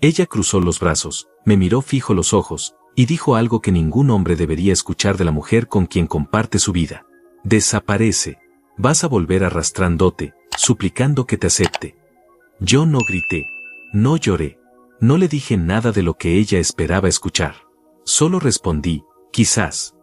Ella cruzó los brazos, me miró fijo los ojos, y dijo algo que ningún hombre debería escuchar de la mujer con quien comparte su vida. Desaparece. Vas a volver arrastrándote, suplicando que te acepte. Yo no grité, no lloré, no le dije nada de lo que ella esperaba escuchar. Solo respondí, quizás.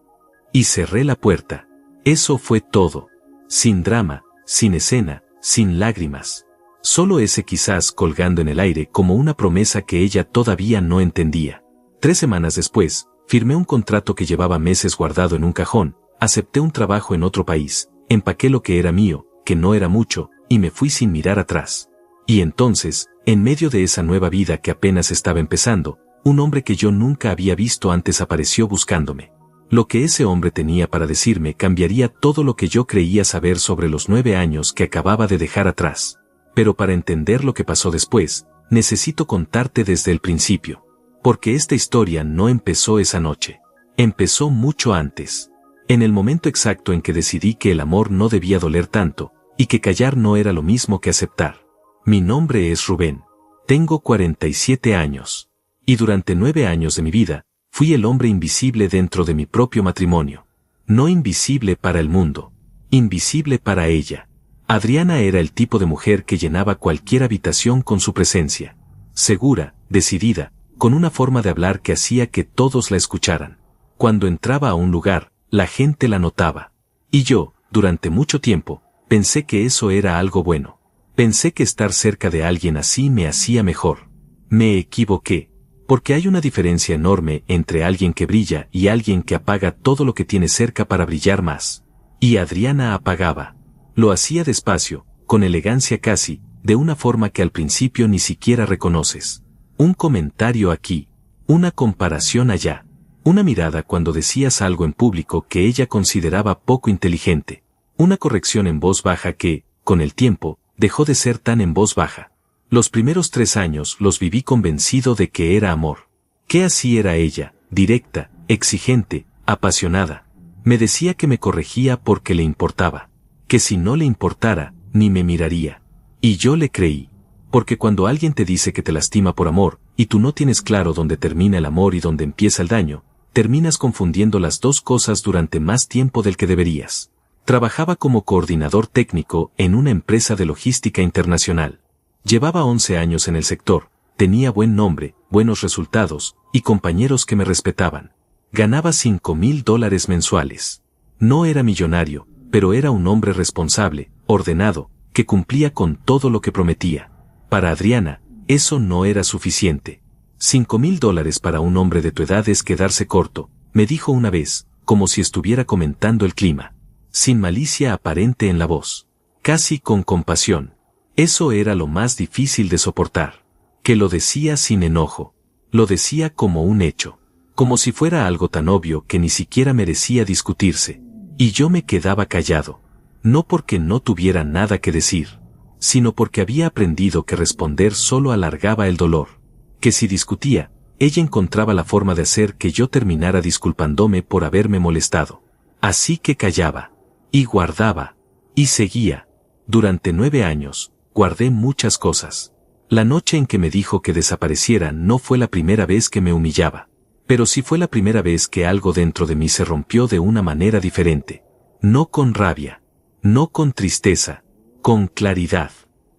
Y cerré la puerta. Eso fue todo. Sin drama, sin escena, sin lágrimas. Solo ese quizás colgando en el aire como una promesa que ella todavía no entendía. 3 semanas después, firmé un contrato que llevaba meses guardado en un cajón, acepté un trabajo en otro país, empaqué lo que era mío, que no era mucho, y me fui sin mirar atrás. Y entonces, en medio de esa nueva vida que apenas estaba empezando, un hombre que yo nunca había visto antes apareció buscándome. Lo que ese hombre tenía para decirme cambiaría todo lo que yo creía saber sobre los 9 años que acababa de dejar atrás. Pero para entender lo que pasó después, necesito contarte desde el principio. Porque esta historia no empezó esa noche. Empezó mucho antes. En el momento exacto en que decidí que el amor no debía doler tanto, y que callar no era lo mismo que aceptar. Mi nombre es Rubén. Tengo 47 años. Y durante 9 años de mi vida, fui el hombre invisible dentro de mi propio matrimonio. No invisible para el mundo. Invisible para ella. Adriana era el tipo de mujer que llenaba cualquier habitación con su presencia. Segura, decidida, con una forma de hablar que hacía que todos la escucharan. Cuando entraba a un lugar, la gente la notaba. Y yo, durante mucho tiempo, pensé que eso era algo bueno. Pensé que estar cerca de alguien así me hacía mejor. Me equivoqué. Porque hay una diferencia enorme entre alguien que brilla y alguien que apaga todo lo que tiene cerca para brillar más. Y Adriana apagaba. Lo hacía despacio, con elegancia casi, de una forma que al principio ni siquiera reconoces. Un comentario aquí, una comparación allá, una mirada cuando decías algo en público que ella consideraba poco inteligente, una corrección en voz baja que, con el tiempo, dejó de ser tan en voz baja. Los primeros 3 años los viví convencido de que era amor. Que así era ella, directa, exigente, apasionada. Me decía que me corregía porque le importaba. Que si no le importara, ni me miraría. Y yo le creí. Porque cuando alguien te dice que te lastima por amor, y tú no tienes claro dónde termina el amor y dónde empieza el daño, terminas confundiendo las dos cosas durante más tiempo del que deberías. Trabajaba como coordinador técnico en una empresa de logística internacional. Llevaba 11 años en el sector, tenía buen nombre, buenos resultados, y compañeros que me respetaban. Ganaba $5,000 mensuales. No era millonario, pero era un hombre responsable, ordenado, que cumplía con todo lo que prometía. Para Adriana, eso no era suficiente. $5,000 para un hombre de tu edad es quedarse corto, me dijo una vez, como si estuviera comentando el clima. Sin malicia aparente en la voz. Casi con compasión. Eso era lo más difícil de soportar. Que lo decía sin enojo. Lo decía como un hecho. Como si fuera algo tan obvio que ni siquiera merecía discutirse. Y yo me quedaba callado. No porque no tuviera nada que decir, sino porque había aprendido que responder solo alargaba el dolor. Que si discutía, ella encontraba la forma de hacer que yo terminara disculpándome por haberme molestado. Así que callaba. Y guardaba. Y seguía. Durante 9 años, guardé muchas cosas. La noche en que me dijo que desapareciera no fue la primera vez que me humillaba. Pero sí fue la primera vez que algo dentro de mí se rompió de una manera diferente. No con rabia. No con tristeza. Con claridad.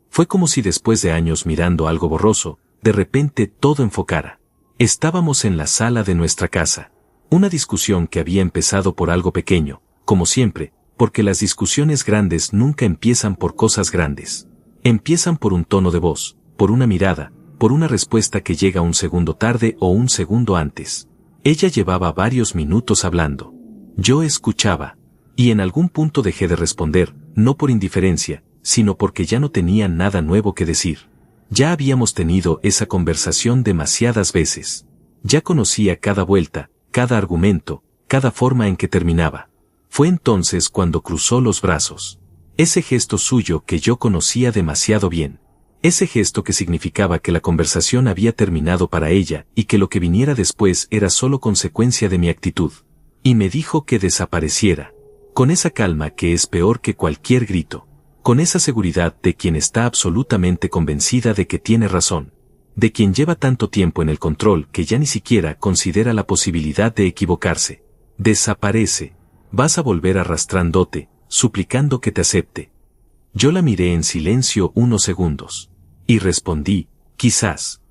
Fue como si después de años mirando algo borroso, de repente todo enfocara. Estábamos en la sala de nuestra casa. Una discusión que había empezado por algo pequeño, como siempre, porque las discusiones grandes nunca empiezan por cosas grandes. Empiezan por un tono de voz, por una mirada, por una respuesta que llega un segundo tarde o un segundo antes. Ella llevaba varios minutos hablando. Yo escuchaba. Y en algún punto dejé de responder, no por indiferencia, sino porque ya no tenía nada nuevo que decir. Ya habíamos tenido esa conversación demasiadas veces. Ya conocía cada vuelta, cada argumento, cada forma en que terminaba. Fue entonces cuando cruzó los brazos. Ese gesto suyo que yo conocía demasiado bien. Ese gesto que significaba que la conversación había terminado para ella y que lo que viniera después era solo consecuencia de mi actitud. Y me dijo que desapareciera. Con esa calma que es peor que cualquier grito. Con esa seguridad de quien está absolutamente convencida de que tiene razón. de quien lleva tanto tiempo en el control que ya ni siquiera considera la posibilidad de equivocarse. Desaparece. Vas a volver arrastrándote, suplicando que te acepte. Yo la miré en silencio unos segundos. Y respondí, quizás.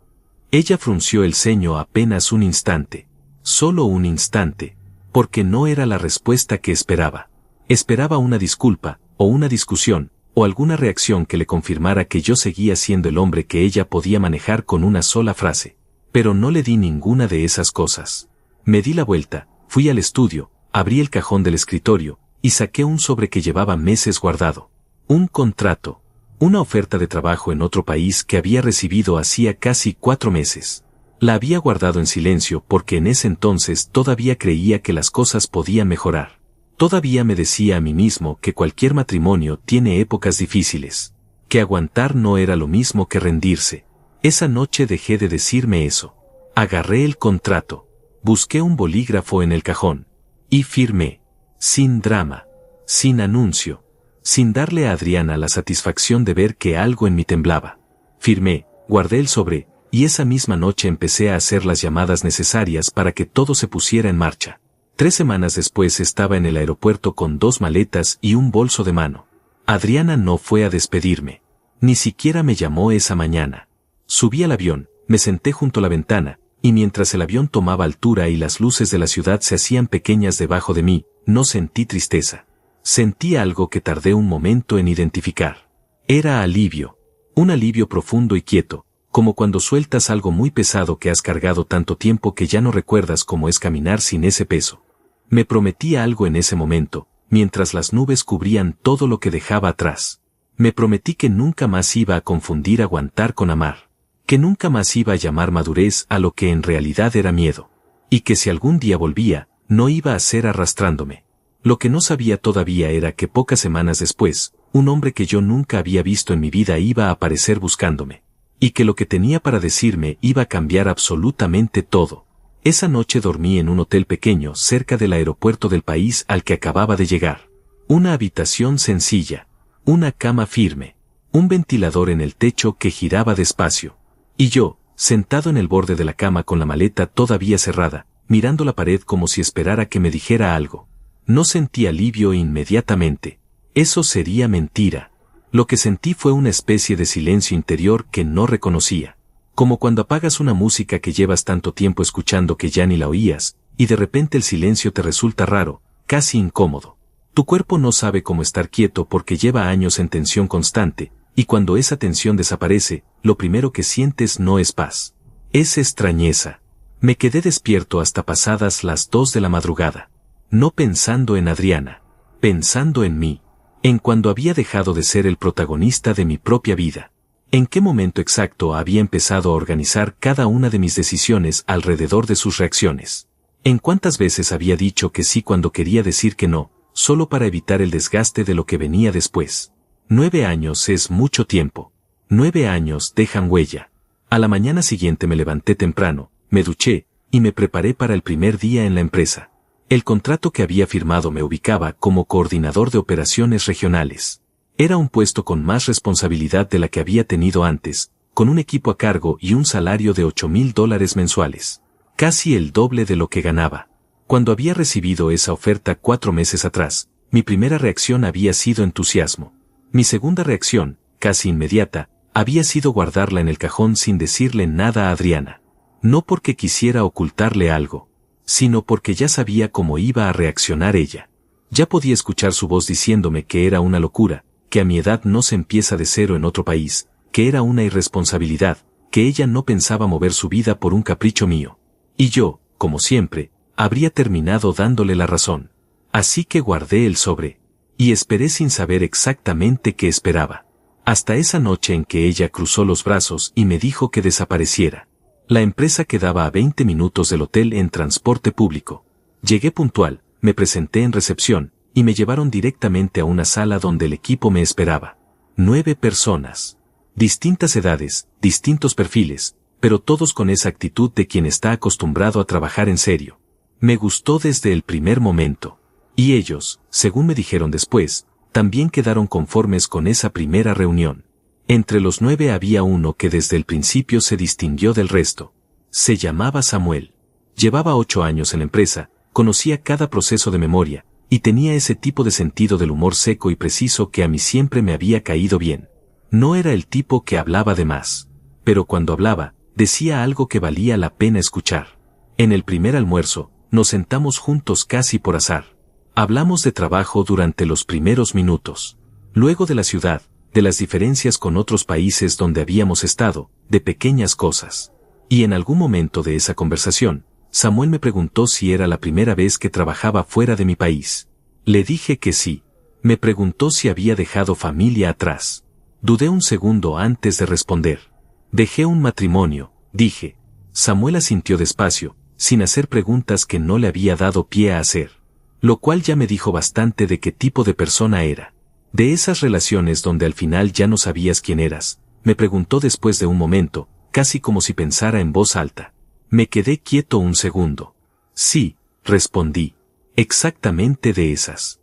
Ella frunció el ceño apenas un instante. Solo un instante, porque no era la respuesta que esperaba. Esperaba una disculpa, o una discusión, o alguna reacción que le confirmara que yo seguía siendo el hombre que ella podía manejar con una sola frase. Pero no le di ninguna de esas cosas. Me di la vuelta, fui al estudio, abrí el cajón del escritorio, y saqué un sobre que llevaba meses guardado. Un contrato. Una oferta de trabajo en otro país que había recibido hacía casi 4 meses. La había guardado en silencio porque en ese entonces todavía creía que las cosas podían mejorar. Todavía me decía a mí mismo que cualquier matrimonio tiene épocas difíciles. Que aguantar no era lo mismo que rendirse. Esa noche dejé de decirme eso. Agarré el contrato. Busqué un bolígrafo en el cajón. Y firmé. Sin drama. Sin anuncio. Sin darle a Adriana la satisfacción de ver que algo en mí temblaba. Firmé, guardé el sobre, y esa misma noche empecé a hacer las llamadas necesarias para que todo se pusiera en marcha. 3 semanas después estaba en el aeropuerto con 2 maletas y un bolso de mano. Adriana no fue a despedirme. Ni siquiera me llamó esa mañana. Subí al avión, me senté junto a la ventana, y mientras el avión tomaba altura y las luces de la ciudad se hacían pequeñas debajo de mí, no sentí tristeza. Sentí algo que tardé un momento en identificar. Era alivio. Un alivio profundo y quieto, como cuando sueltas algo muy pesado que has cargado tanto tiempo que ya no recuerdas cómo es caminar sin ese peso. Me prometí algo en ese momento, mientras las nubes cubrían todo lo que dejaba atrás. Me prometí que nunca más iba a confundir aguantar con amar. Que nunca más iba a llamar madurez a lo que en realidad era miedo. Y que si algún día volvía, no iba a ser arrastrándome. Lo que no sabía todavía era que pocas semanas después, un hombre que yo nunca había visto en mi vida iba a aparecer buscándome. Y que lo que tenía para decirme iba a cambiar absolutamente todo. Esa noche dormí en un hotel pequeño cerca del aeropuerto del país al que acababa de llegar. Una habitación sencilla. Una cama firme. Un ventilador en el techo que giraba despacio. Y yo, sentado en el borde de la cama con la maleta todavía cerrada, mirando la pared como si esperara que me dijera algo. No sentí alivio inmediatamente. Eso sería mentira. Lo que sentí fue una especie de silencio interior que no reconocía. Como cuando apagas una música que llevas tanto tiempo escuchando que ya ni la oías, y de repente el silencio te resulta raro, casi incómodo. Tu cuerpo no sabe cómo estar quieto porque lleva años en tensión constante, y cuando esa tensión desaparece, lo primero que sientes no es paz. Es extrañeza. Me quedé despierto hasta pasadas las 2 de la madrugada. No pensando en Adriana, pensando en mí, en cuando había dejado de ser el protagonista de mi propia vida. En qué momento exacto había empezado a organizar cada una de mis decisiones alrededor de sus reacciones. En cuántas veces había dicho que sí cuando quería decir que no, solo para evitar el desgaste de lo que venía después. 9 años es mucho tiempo. 9 años dejan huella. A la mañana siguiente me levanté temprano, me duché, y me preparé para el primer día en la empresa. El contrato que había firmado me ubicaba como coordinador de operaciones regionales. Era un puesto con más responsabilidad de la que había tenido antes, con un equipo a cargo y un salario de $8,000 mensuales. Casi el doble de lo que ganaba. Cuando había recibido esa oferta 4 meses atrás, mi primera reacción había sido entusiasmo. Mi segunda reacción, casi inmediata, había sido guardarla en el cajón sin decirle nada a Adriana. No porque quisiera ocultarle algo, sino porque ya sabía cómo iba a reaccionar ella. Ya podía escuchar su voz diciéndome que era una locura, que a mi edad no se empieza de cero en otro país, que era una irresponsabilidad, que ella no pensaba mover su vida por un capricho mío. Y yo, como siempre, habría terminado dándole la razón. Así que guardé el sobre, y esperé sin saber exactamente qué esperaba. Hasta esa noche en que ella cruzó los brazos y me dijo que desapareciera. La empresa quedaba a 20 minutos del hotel en transporte público. Llegué puntual, me presenté en recepción, y me llevaron directamente a una sala donde el equipo me esperaba. 9 personas. Distintas edades, distintos perfiles, pero todos con esa actitud de quien está acostumbrado a trabajar en serio. Me gustó desde el primer momento. Y ellos, según me dijeron después, también quedaron conformes con esa primera reunión. Entre los 9 había uno que desde el principio se distinguió del resto. Se llamaba Samuel. Llevaba 8 años en la empresa, conocía cada proceso de memoria, y tenía ese tipo de sentido del humor seco y preciso que a mí siempre me había caído bien. No era el tipo que hablaba de más, pero cuando hablaba, decía algo que valía la pena escuchar. En el primer almuerzo, nos sentamos juntos casi por azar. Hablamos de trabajo durante los primeros minutos. Luego de la ciudad, de las diferencias con otros países donde habíamos estado, de pequeñas cosas. Y en algún momento de esa conversación, Samuel me preguntó si era la primera vez que trabajaba fuera de mi país. Le dije que sí. Me preguntó si había dejado familia atrás. Dudé un segundo antes de responder. Dejé un matrimonio, dije. Samuel asintió despacio, sin hacer preguntas que no le había dado pie a hacer. Lo cual ya me dijo bastante de qué tipo de persona era. De esas relaciones donde al final ya no sabías quién eras, me preguntó después de un momento, casi como si pensara en voz alta. Me quedé quieto un segundo. Sí, respondí. Exactamente de esas.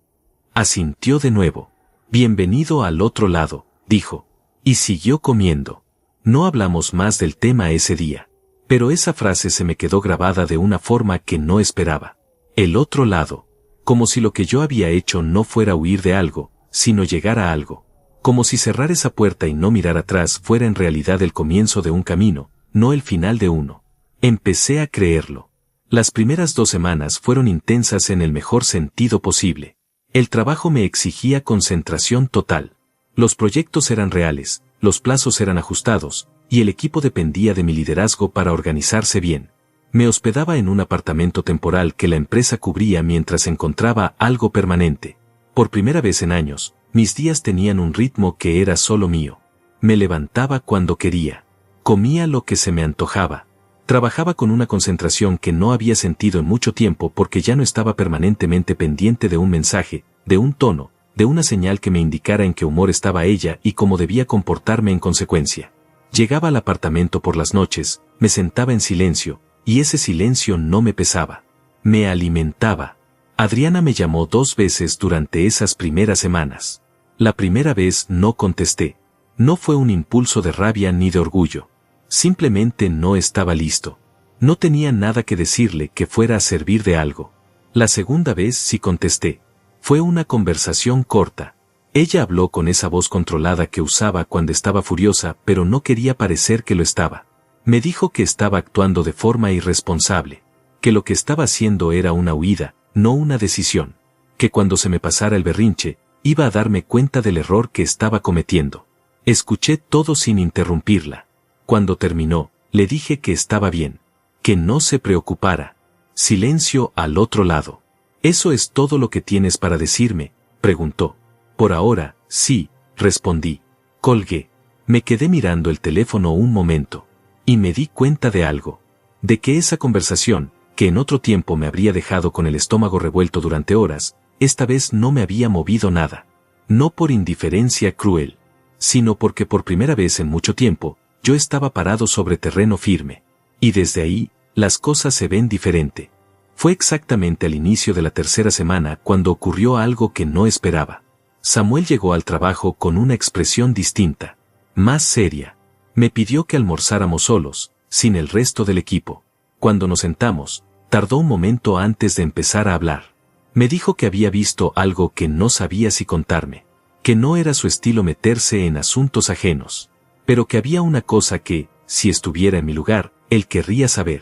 Asintió de nuevo. Bienvenido al otro lado, dijo. Y siguió comiendo. No hablamos más del tema ese día. Pero esa frase se me quedó grabada de una forma que no esperaba. El otro lado. Como si lo que yo había hecho no fuera huir de algo, sino llegar a algo. Como si cerrar esa puerta y no mirar atrás fuera en realidad el comienzo de un camino, no el final de uno. Empecé a creerlo. Las primeras 2 semanas fueron intensas en el mejor sentido posible. El trabajo me exigía concentración total. Los proyectos eran reales, los plazos eran ajustados, y el equipo dependía de mi liderazgo para organizarse bien. Me hospedaba en un apartamento temporal que la empresa cubría mientras encontraba algo permanente. Por primera vez en años, mis días tenían un ritmo que era solo mío. Me levantaba cuando quería. Comía lo que se me antojaba. Trabajaba con una concentración que no había sentido en mucho tiempo porque ya no estaba permanentemente pendiente de un mensaje, de un tono, de una señal que me indicara en qué humor estaba ella y cómo debía comportarme en consecuencia. Llegaba al apartamento por las noches, me sentaba en silencio, y ese silencio no me pesaba. Me alimentaba. Adriana me llamó 2 veces durante esas primeras semanas. La primera vez no contesté. No fue un impulso de rabia ni de orgullo. Simplemente no estaba listo. No tenía nada que decirle que fuera a servir de algo. La segunda vez sí contesté. Fue una conversación corta. Ella habló con esa voz controlada que usaba cuando estaba furiosa, pero no quería parecer que lo estaba. Me dijo que estaba actuando de forma irresponsable, que lo que estaba haciendo era una huida, no una decisión, que cuando se me pasara el berrinche, iba a darme cuenta del error que estaba cometiendo. Escuché todo sin interrumpirla. Cuando terminó, le dije que estaba bien, que no se preocupara. Silencio al otro lado. ¿Eso es todo lo que tienes para decirme?, preguntó. Por ahora, sí, respondí. Colgué. Me quedé mirando el teléfono un momento. Y me di cuenta de algo. De que esa conversación, que en otro tiempo me habría dejado con el estómago revuelto durante horas, esta vez no me había movido nada. No por indiferencia cruel, sino porque por primera vez en mucho tiempo, yo estaba parado sobre terreno firme. Y desde ahí, las cosas se ven diferente. Fue exactamente al inicio de la 3ª semana cuando ocurrió algo que no esperaba. Samuel llegó al trabajo con una expresión distinta, más seria. Me pidió que almorzáramos solos, sin el resto del equipo. Cuando nos sentamos, tardó un momento antes de empezar a hablar. Me dijo que había visto algo que no sabía si contarme, que no era su estilo meterse en asuntos ajenos, pero que había una cosa que, si estuviera en mi lugar, él querría saber.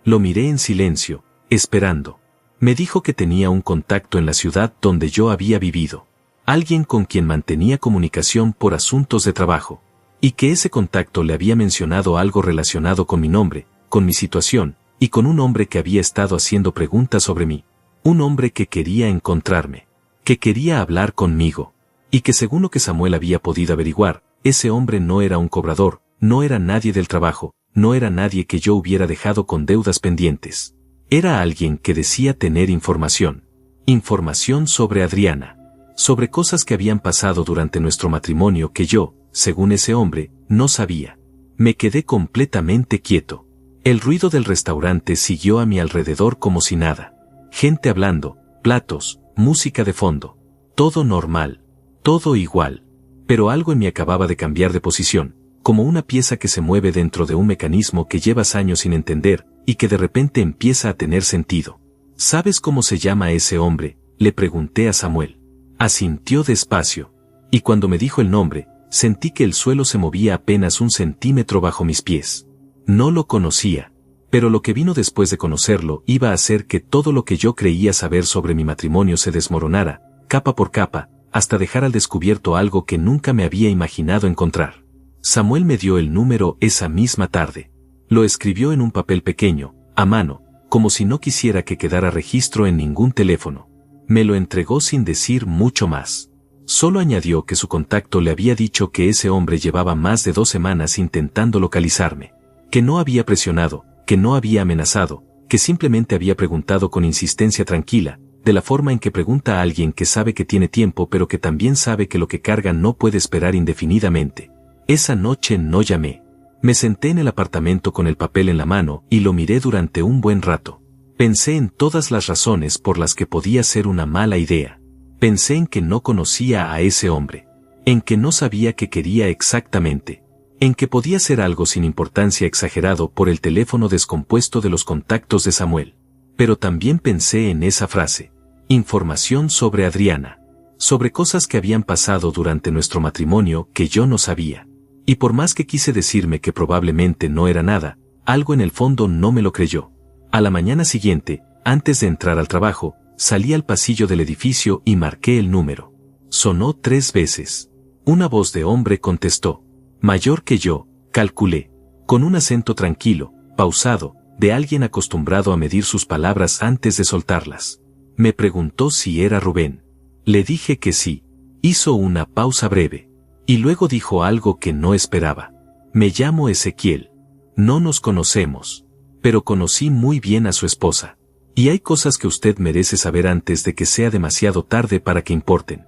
Lo miré en silencio, esperando. Me dijo que tenía un contacto en la ciudad donde yo había vivido, alguien con quien mantenía comunicación por asuntos de trabajo, y que ese contacto le había mencionado algo relacionado con mi nombre, con mi situación, y con un hombre que había estado haciendo preguntas sobre mí. Un hombre que quería encontrarme, que quería hablar conmigo, y que según lo que Samuel había podido averiguar, ese hombre no era un cobrador, no era nadie del trabajo, no era nadie que yo hubiera dejado con deudas pendientes. Era alguien que decía tener información. Información sobre Adriana. Sobre cosas que habían pasado durante nuestro matrimonio que yo, según ese hombre, no sabía. Me quedé completamente quieto. El ruido del restaurante siguió a mi alrededor como si nada. Gente hablando, platos, música de fondo. Todo normal. Todo igual. Pero algo en mí acababa de cambiar de posición, como una pieza que se mueve dentro de un mecanismo que llevas años sin entender, y que de repente empieza a tener sentido. ¿Sabes cómo se llama ese hombre?, le pregunté a Samuel. Asintió despacio. Y cuando me dijo el nombre, sentí que el suelo se movía apenas 1 centímetro bajo mis pies. No lo conocía. Pero lo que vino después de conocerlo iba a hacer que todo lo que yo creía saber sobre mi matrimonio se desmoronara, capa por capa, hasta dejar al descubierto algo que nunca me había imaginado encontrar. Samuel me dio el número esa misma tarde. Lo escribió en un papel pequeño, a mano, como si no quisiera que quedara registro en ningún teléfono. Me lo entregó sin decir mucho más. Solo añadió que su contacto le había dicho que ese hombre llevaba más de 2 semanas intentando localizarme, que no había presionado, que no había amenazado, que simplemente había preguntado con insistencia tranquila, de la forma en que pregunta a alguien que sabe que tiene tiempo pero que también sabe que lo que carga no puede esperar indefinidamente. Esa noche no llamé. Me senté en el apartamento con el papel en la mano y lo miré durante un buen rato. Pensé en todas las razones por las que podía ser una mala idea. Pensé en que no conocía a ese hombre, en que no sabía qué quería exactamente, en que podía ser algo sin importancia exagerado por el teléfono descompuesto de los contactos de Samuel. Pero también pensé en esa frase, información sobre Adriana, sobre cosas que habían pasado durante nuestro matrimonio que yo no sabía. Y por más que quise decirme que probablemente no era nada, algo en el fondo no me lo creyó. A la mañana siguiente, antes de entrar al trabajo, salí al pasillo del edificio y marqué el número. Sonó 3 veces. Una voz de hombre contestó. Mayor que yo, calculé, con un acento tranquilo, pausado, de alguien acostumbrado a medir sus palabras antes de soltarlas. Me preguntó si era Rubén. Le dije que sí. Hizo una pausa breve. Y luego dijo algo que no esperaba. Me llamo Ezequiel. No nos conocemos. Pero conocí muy bien a su esposa. Y hay cosas que usted merece saber antes de que sea demasiado tarde para que importen.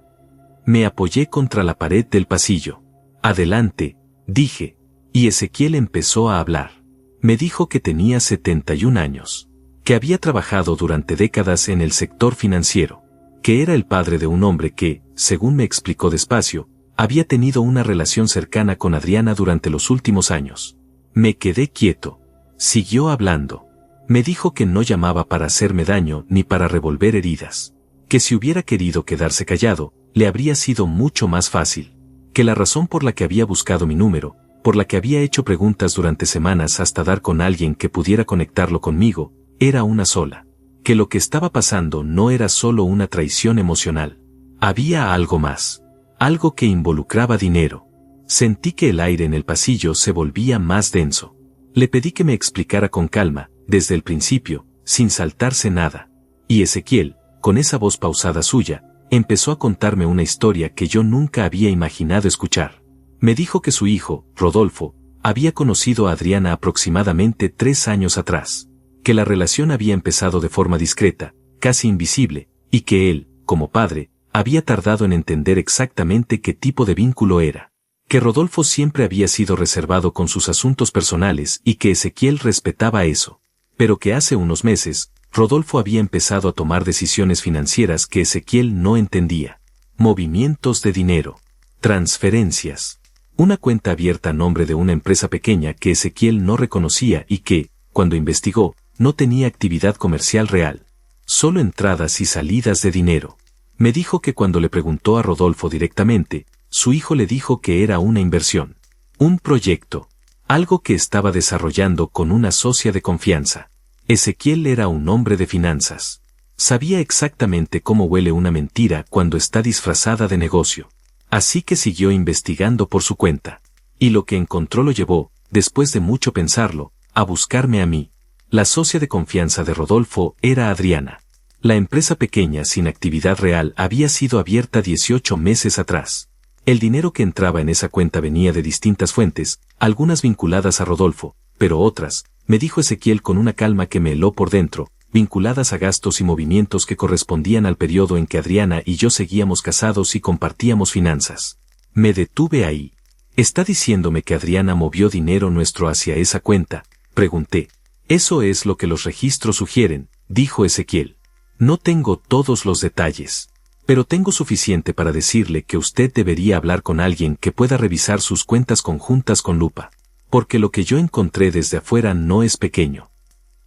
Me apoyé contra la pared del pasillo. Adelante, dije. Y Ezequiel empezó a hablar. Me dijo que tenía 71 años. Que había trabajado durante décadas en el sector financiero. Que era el padre de un hombre que, según me explicó despacio, había tenido una relación cercana con Adriana durante los últimos años. Me quedé quieto. Siguió hablando. Me dijo que no llamaba para hacerme daño ni para revolver heridas. Que si hubiera querido quedarse callado, le habría sido mucho más fácil. Que la razón por la que había buscado mi número, por la que había hecho preguntas durante semanas hasta dar con alguien que pudiera conectarlo conmigo, era una sola. Que lo que estaba pasando no era solo una traición emocional. Había algo más. Algo que involucraba dinero. Sentí que el aire en el pasillo se volvía más denso. Le pedí que me explicara con calma, desde el principio, sin saltarse nada. Y Ezequiel, con esa voz pausada suya, empezó a contarme una historia que yo nunca había imaginado escuchar. Me dijo que su hijo, Rodolfo, había conocido a Adriana aproximadamente 3 años atrás. Que la relación había empezado de forma discreta, casi invisible, y que él, como padre, había tardado en entender exactamente qué tipo de vínculo era. Que Rodolfo siempre había sido reservado con sus asuntos personales y que Ezequiel respetaba eso. Pero que hace unos meses, Rodolfo había empezado a tomar decisiones financieras que Ezequiel no entendía. Movimientos de dinero. Transferencias. Una cuenta abierta a nombre de una empresa pequeña que Ezequiel no reconocía y que, cuando investigó, no tenía actividad comercial real. Solo entradas y salidas de dinero. Me dijo que cuando le preguntó a Rodolfo directamente, su hijo le dijo que era una inversión. Un proyecto. Algo que estaba desarrollando con una socia de confianza. Ezequiel era un hombre de finanzas. Sabía exactamente cómo huele una mentira cuando está disfrazada de negocio. Así que siguió investigando por su cuenta. Y lo que encontró lo llevó, después de mucho pensarlo, a buscarme a mí. La socia de confianza de Rodolfo era Adriana. La empresa pequeña sin actividad real había sido abierta 18 meses atrás. El dinero que entraba en esa cuenta venía de distintas fuentes, algunas vinculadas a Rodolfo, pero otras, me dijo Ezequiel con una calma que me heló por dentro, vinculadas a gastos y movimientos que correspondían al periodo en que Adriana y yo seguíamos casados y compartíamos finanzas. Me detuve ahí. ¿Está diciéndome que Adriana movió dinero nuestro hacia esa cuenta?, pregunté. Eso es lo que los registros sugieren, dijo Ezequiel. No tengo todos los detalles. Pero tengo suficiente para decirle que usted debería hablar con alguien que pueda revisar sus cuentas conjuntas con lupa. Porque lo que yo encontré desde afuera no es pequeño.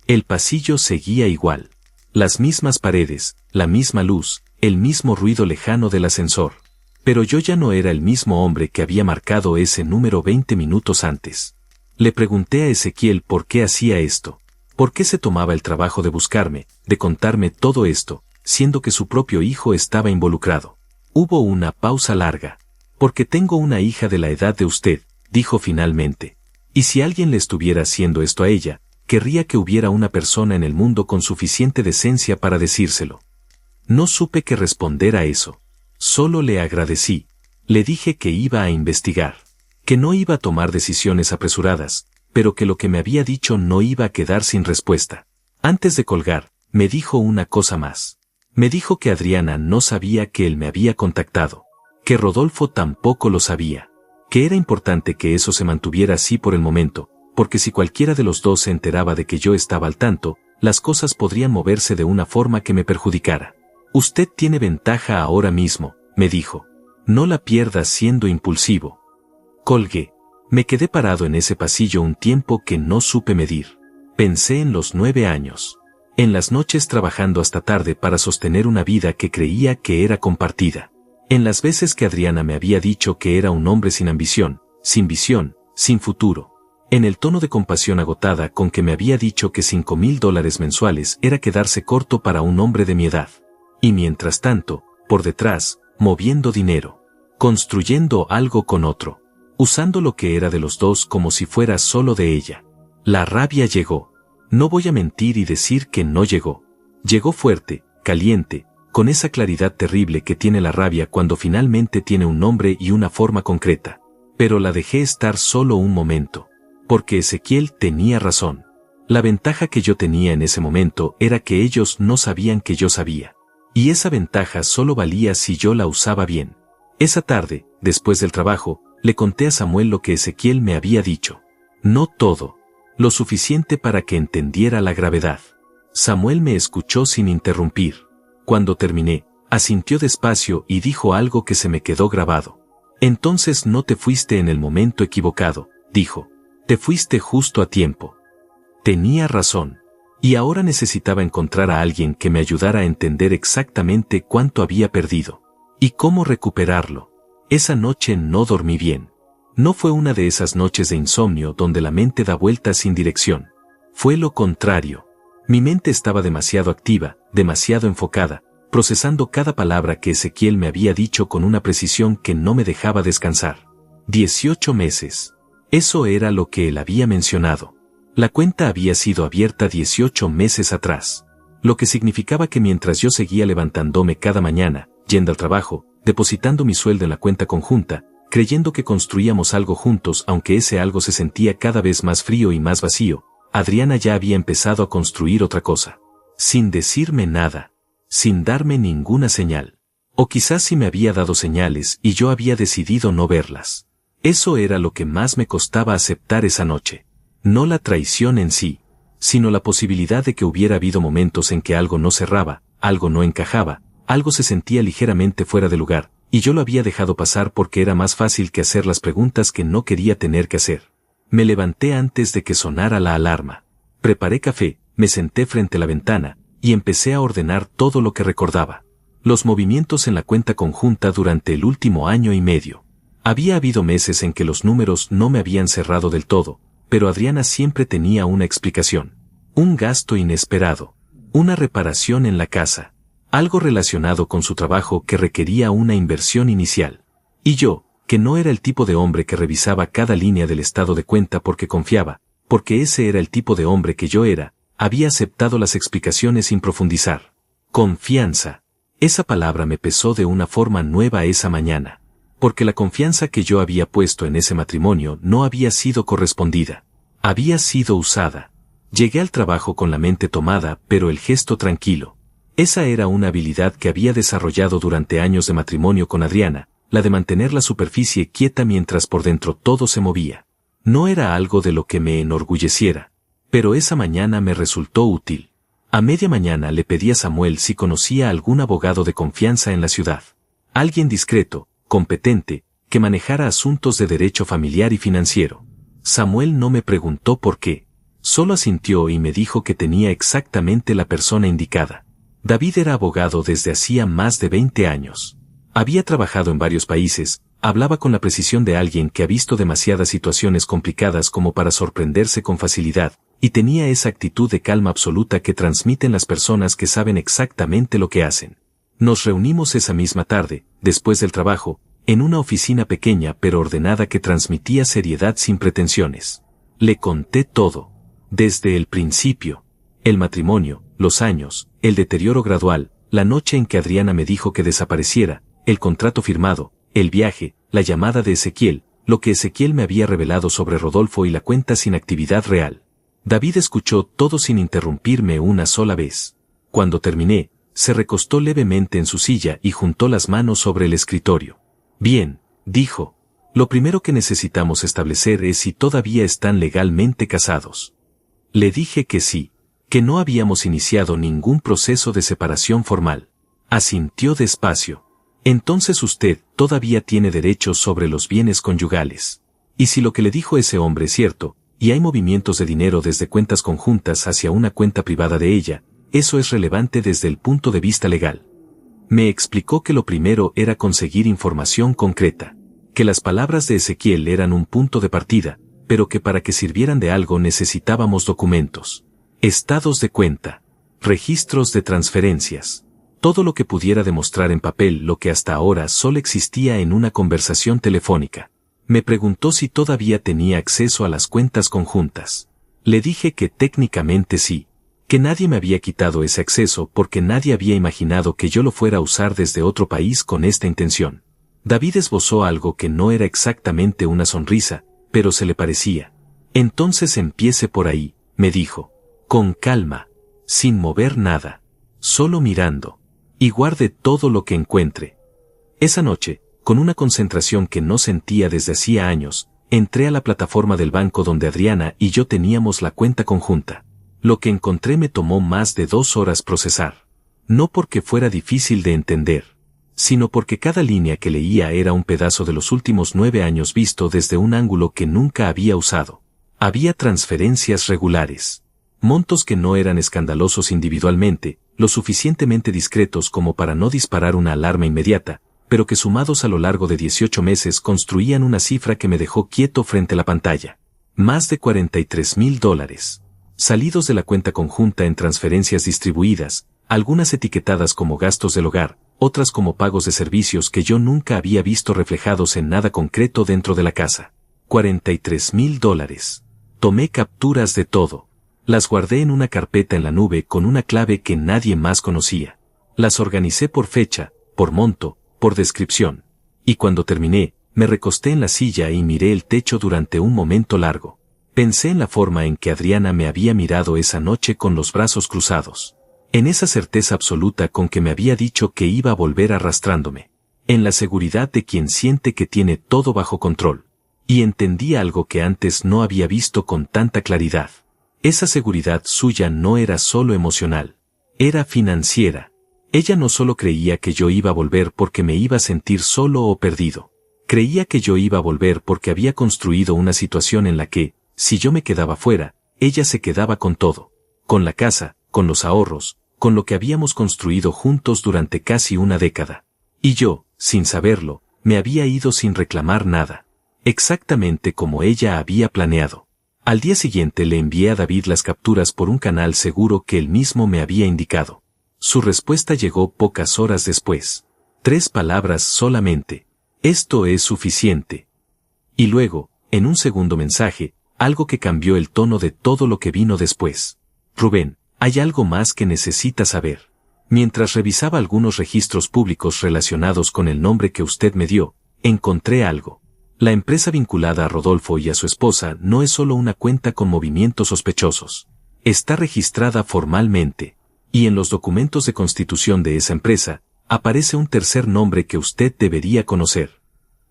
El pasillo seguía igual. Las mismas paredes, la misma luz, el mismo ruido lejano del ascensor. Pero yo ya no era el mismo hombre que había marcado ese número 20 minutos antes. Le pregunté a Ezequiel por qué hacía esto. ¿Por qué se tomaba el trabajo de buscarme, de contarme todo esto, siendo que su propio hijo estaba involucrado? Hubo una pausa larga. Porque tengo una hija de la edad de usted, dijo finalmente. Y si alguien le estuviera haciendo esto a ella, querría que hubiera una persona en el mundo con suficiente decencia para decírselo. No supe qué responder a eso. Solo le agradecí. Le dije que iba a investigar. Que no iba a tomar decisiones apresuradas, pero que lo que me había dicho no iba a quedar sin respuesta. Antes de colgar, me dijo una cosa más. Me dijo que Adriana no sabía que él me había contactado. Que Rodolfo tampoco lo sabía. Que era importante que eso se mantuviera así por el momento, porque si cualquiera de los dos se enteraba de que yo estaba al tanto, las cosas podrían moverse de una forma que me perjudicara. Usted tiene ventaja ahora mismo, me dijo. No la pierda siendo impulsivo. Colgué. Me quedé parado en ese pasillo un tiempo que no supe medir. Pensé en los 9 años. En las noches trabajando hasta tarde para sostener una vida que creía que era compartida. En las veces que Adriana me había dicho que era un hombre sin ambición, sin visión, sin futuro. En el tono de compasión agotada con que me había dicho que $5,000 mensuales era quedarse corto para un hombre de mi edad. Y mientras tanto, por detrás, moviendo dinero. Construyendo algo con otro. Usando lo que era de los dos como si fuera solo de ella. La rabia llegó. No voy a mentir y decir que no llegó. Llegó fuerte, caliente, con esa claridad terrible que tiene la rabia cuando finalmente tiene un nombre y una forma concreta. Pero la dejé estar solo un momento. Porque Ezequiel tenía razón. La ventaja que yo tenía en ese momento era que ellos no sabían que yo sabía. Y esa ventaja solo valía si yo la usaba bien. Esa tarde, después del trabajo, le conté a Samuel lo que Ezequiel me había dicho. No todo. Lo suficiente para que entendiera la gravedad. Samuel me escuchó sin interrumpir. Cuando terminé, asintió despacio y dijo algo que se me quedó grabado. Entonces no te fuiste en el momento equivocado, dijo. Te fuiste justo a tiempo. Tenía razón. Y ahora necesitaba encontrar a alguien que me ayudara a entender exactamente cuánto había perdido. Y cómo recuperarlo. Esa noche no dormí bien. No fue una de esas noches de insomnio donde la mente da vueltas sin dirección. Fue lo contrario. Mi mente estaba demasiado activa, demasiado enfocada, procesando cada palabra que Ezequiel me había dicho con una precisión que no me dejaba descansar. 18 meses. Eso era lo que él había mencionado. La cuenta había sido abierta 18 meses atrás. Lo que significaba que mientras yo seguía levantándome cada mañana, yendo al trabajo, depositando mi sueldo en la cuenta conjunta, creyendo que construíamos algo juntos aunque ese algo se sentía cada vez más frío y más vacío, Adriana ya había empezado a construir otra cosa. Sin decirme nada. Sin darme ninguna señal. O quizás sí me había dado señales y yo había decidido no verlas. Eso era lo que más me costaba aceptar esa noche. No la traición en sí, sino la posibilidad de que hubiera habido momentos en que algo no cerraba, algo no encajaba, algo se sentía ligeramente fuera de lugar, y yo lo había dejado pasar porque era más fácil que hacer las preguntas que no quería tener que hacer. Me levanté antes de que sonara la alarma. Preparé café, me senté frente a la ventana, y empecé a ordenar todo lo que recordaba. Los movimientos en la cuenta conjunta durante el último año y medio. Había habido meses en que los números no me habían cerrado del todo, pero Adriana siempre tenía una explicación. Un gasto inesperado. Una reparación en la casa. Algo relacionado con su trabajo que requería una inversión inicial. Y yo, que no era el tipo de hombre que revisaba cada línea del estado de cuenta porque confiaba, porque ese era el tipo de hombre que yo era, había aceptado las explicaciones sin profundizar. Confianza. Esa palabra me pesó de una forma nueva esa mañana. Porque la confianza que yo había puesto en ese matrimonio no había sido correspondida. Había sido usada. Llegué al trabajo con la mente tomada, pero el gesto tranquilo. Esa era una habilidad que había desarrollado durante años de matrimonio con Adriana, la de mantener la superficie quieta mientras por dentro todo se movía. No era algo de lo que me enorgulleciera, pero esa mañana me resultó útil. A media mañana le pedí a Samuel si conocía a algún abogado de confianza en la ciudad. Alguien discreto, competente, que manejara asuntos de derecho familiar y financiero. Samuel no me preguntó por qué. Solo asintió y me dijo que tenía exactamente la persona indicada. David era abogado desde hacía más de 20 años. Había trabajado en varios países, hablaba con la precisión de alguien que ha visto demasiadas situaciones complicadas como para sorprenderse con facilidad, y tenía esa actitud de calma absoluta que transmiten las personas que saben exactamente lo que hacen. Nos reunimos esa misma tarde, después del trabajo, en una oficina pequeña pero ordenada que transmitía seriedad sin pretensiones. Le conté todo. Desde el principio. El matrimonio, los años, el deterioro gradual, la noche en que Adriana me dijo que desapareciera, el contrato firmado, el viaje, la llamada de Ezequiel, lo que Ezequiel me había revelado sobre Rodolfo y la cuenta sin actividad real. David escuchó todo sin interrumpirme una sola vez. Cuando terminé, se recostó levemente en su silla y juntó las manos sobre el escritorio. Bien, dijo. Lo primero que necesitamos establecer es si todavía están legalmente casados. Le dije que sí, que no habíamos iniciado ningún proceso de separación formal. Asintió despacio. Entonces usted todavía tiene derechos sobre los bienes conyugales. Y si lo que le dijo ese hombre es cierto, y hay movimientos de dinero desde cuentas conjuntas hacia una cuenta privada de ella, eso es relevante desde el punto de vista legal. Me explicó que lo primero era conseguir información concreta, que las palabras de Ezequiel eran un punto de partida, pero que para que sirvieran de algo necesitábamos documentos, estados de cuenta, registros de transferencias, todo lo que pudiera demostrar en papel lo que hasta ahora solo existía en una conversación telefónica. Me preguntó si todavía tenía acceso a las cuentas conjuntas. Le dije que técnicamente sí, que nadie me había quitado ese acceso porque nadie había imaginado que yo lo fuera a usar desde otro país con esta intención. David esbozó algo que no era exactamente una sonrisa, pero se le parecía. Entonces empiece por ahí, me dijo. Con calma, sin mover nada, solo mirando. Y guarde todo lo que encuentre. Esa noche, con una concentración que no sentía desde hacía años, entré a la plataforma del banco donde Adriana y yo teníamos la cuenta conjunta. Lo que encontré me tomó más de 2 horas procesar. No porque fuera difícil de entender, sino porque cada línea que leía era un pedazo de los últimos 9 años visto desde un ángulo que nunca había usado. Había transferencias regulares. Montos que no eran escandalosos individualmente, lo suficientemente discretos como para no disparar una alarma inmediata, pero que sumados a lo largo de 18 meses construían una cifra que me dejó quieto frente a la pantalla. Más de $43,000. Salidos de la cuenta conjunta en transferencias distribuidas, algunas etiquetadas como gastos del hogar, otras como pagos de servicios que yo nunca había visto reflejados en nada concreto dentro de la casa. $43,000. Tomé capturas de todo. Las guardé en una carpeta en la nube con una clave que nadie más conocía. Las organicé por fecha, por monto, por descripción. Y cuando terminé, me recosté en la silla y miré el techo durante un momento largo. Pensé en la forma en que Adriana me había mirado esa noche con los brazos cruzados. En esa certeza absoluta con que me había dicho que iba a volver arrastrándome. En la seguridad de quien siente que tiene todo bajo control. Y entendí algo que antes no había visto con tanta claridad. Esa seguridad suya no era solo emocional, era financiera. Ella no solo creía que yo iba a volver porque me iba a sentir solo o perdido. Creía que yo iba a volver porque había construido una situación en la que, si yo me quedaba fuera, ella se quedaba con todo. Con la casa, con los ahorros, con lo que habíamos construido juntos durante casi una década. Y yo, sin saberlo, me había ido sin reclamar nada. Exactamente como ella había planeado. Al día siguiente le envié a David las capturas por un canal seguro que él mismo me había indicado. Su respuesta llegó pocas horas después. 3 palabras solamente. Esto es suficiente. Y luego, en un segundo mensaje, algo que cambió el tono de todo lo que vino después. Rubén, hay algo más que necesita saber. Mientras revisaba algunos registros públicos relacionados con el nombre que usted me dio, encontré algo. La empresa vinculada a Rodolfo y a su esposa no es solo una cuenta con movimientos sospechosos. Está registrada formalmente. Y en los documentos de constitución de esa empresa, aparece un tercer nombre que usted debería conocer.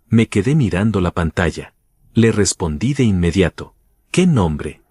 Me quedé mirando la pantalla. Le respondí de inmediato. ¿Qué nombre?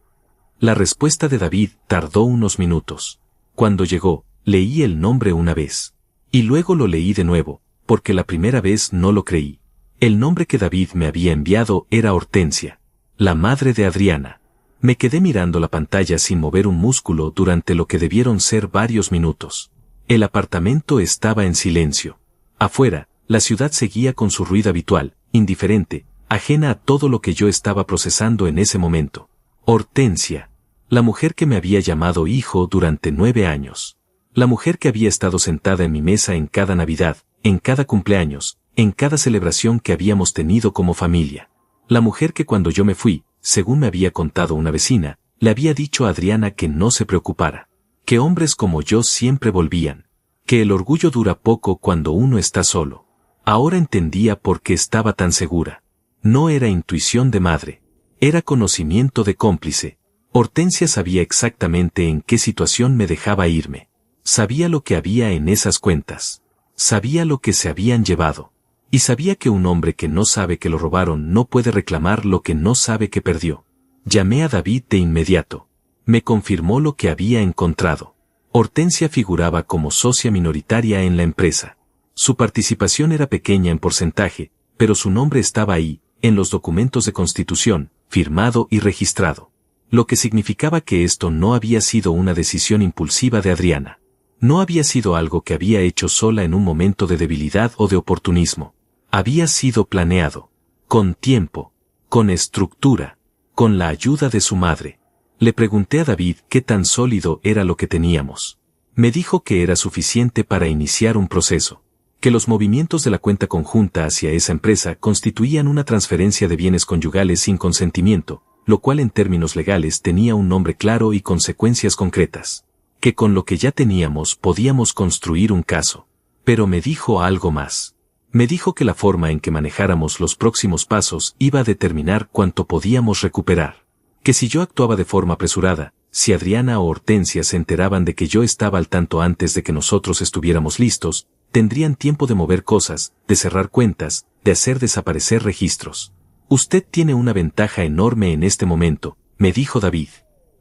La respuesta de David tardó unos minutos. Cuando llegó, leí el nombre una vez. Y luego lo leí de nuevo, porque la primera vez no lo creí. El nombre que David me había enviado era Hortensia, la madre de Adriana. Me quedé mirando la pantalla sin mover un músculo durante lo que debieron ser varios minutos. El apartamento estaba en silencio. Afuera, la ciudad seguía con su ruido habitual, indiferente, ajena a todo lo que yo estaba procesando en ese momento. Hortensia, la mujer que me había llamado hijo durante 9 años. La mujer que había estado sentada en mi mesa en cada Navidad, en cada cumpleaños, en cada celebración que habíamos tenido como familia. La mujer que cuando yo me fui, según me había contado una vecina, le había dicho a Adriana que no se preocupara, que hombres como yo siempre volvían, que el orgullo dura poco cuando uno está solo. Ahora entendía por qué estaba tan segura. No era intuición de madre, era conocimiento de cómplice. Hortensia sabía exactamente en qué situación me dejaba irme. Sabía lo que había en esas cuentas. Sabía lo que se habían llevado. Y sabía que un hombre que no sabe que lo robaron no puede reclamar lo que no sabe que perdió. Llamé a David de inmediato. Me confirmó lo que había encontrado. Hortensia figuraba como socia minoritaria en la empresa. Su participación era pequeña en porcentaje, pero su nombre estaba ahí, en los documentos de constitución, firmado y registrado. Lo que significaba que esto no había sido una decisión impulsiva de Adriana. No había sido algo que había hecho sola en un momento de debilidad o de oportunismo. Había sido planeado. Con tiempo. Con estructura. Con la ayuda de su madre. Le pregunté a David qué tan sólido era lo que teníamos. Me dijo que era suficiente para iniciar un proceso. Que los movimientos de la cuenta conjunta hacia esa empresa constituían una transferencia de bienes conyugales sin consentimiento, lo cual en términos legales tenía un nombre claro y consecuencias concretas. Que con lo que ya teníamos podíamos construir un caso. Pero me dijo algo más. Me dijo que la forma en que manejáramos los próximos pasos iba a determinar cuánto podíamos recuperar. Que si yo actuaba de forma apresurada, si Adriana o Hortensia se enteraban de que yo estaba al tanto antes de que nosotros estuviéramos listos, tendrían tiempo de mover cosas, de cerrar cuentas, de hacer desaparecer registros. Usted tiene una ventaja enorme en este momento, me dijo David.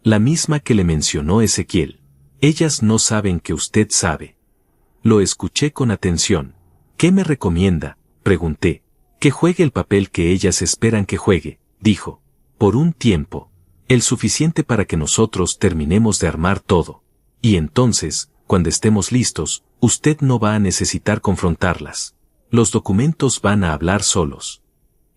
La misma que le mencionó Ezequiel. Ellas no saben que usted sabe. Lo escuché con atención. ¿Qué me recomienda?, pregunté. Que juegue el papel que ellas esperan que juegue, dijo. Por un tiempo. El suficiente para que nosotros terminemos de armar todo. Y entonces, cuando estemos listos, usted no va a necesitar confrontarlas. Los documentos van a hablar solos.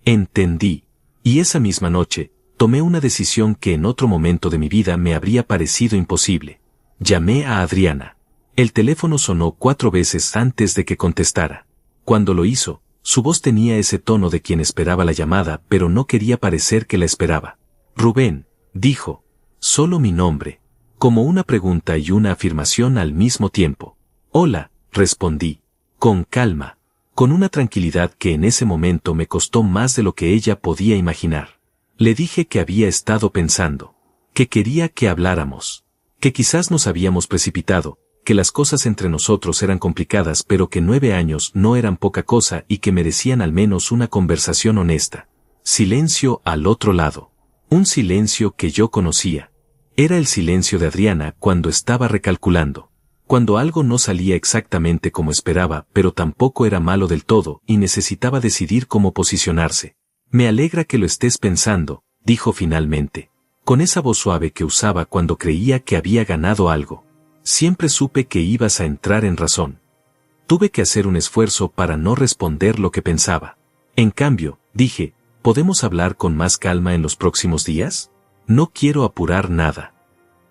Entendí. Y esa misma noche, tomé una decisión que en otro momento de mi vida me habría parecido imposible. Llamé a Adriana. El teléfono sonó 4 veces antes de que contestara. Cuando lo hizo, su voz tenía ese tono de quien esperaba la llamada pero no quería parecer que la esperaba. Rubén, dijo. Solo mi nombre. Como una pregunta y una afirmación al mismo tiempo. Hola, respondí. Con calma. Con una tranquilidad que en ese momento me costó más de lo que ella podía imaginar. Le dije que había estado pensando. Que quería que habláramos. Que quizás nos habíamos precipitado, que las cosas entre nosotros eran complicadas pero que 9 años no eran poca cosa y que merecían al menos una conversación honesta. Silencio al otro lado. Un silencio que yo conocía. Era el silencio de Adriana cuando estaba recalculando. Cuando algo no salía exactamente como esperaba pero tampoco era malo del todo y necesitaba decidir cómo posicionarse. Me alegra que lo estés pensando, dijo finalmente. Con esa voz suave que usaba cuando creía que había ganado algo. Siempre supe que ibas a entrar en razón. Tuve que hacer un esfuerzo para no responder lo que pensaba. En cambio, dije, ¿podemos hablar con más calma en los próximos días? No quiero apurar nada.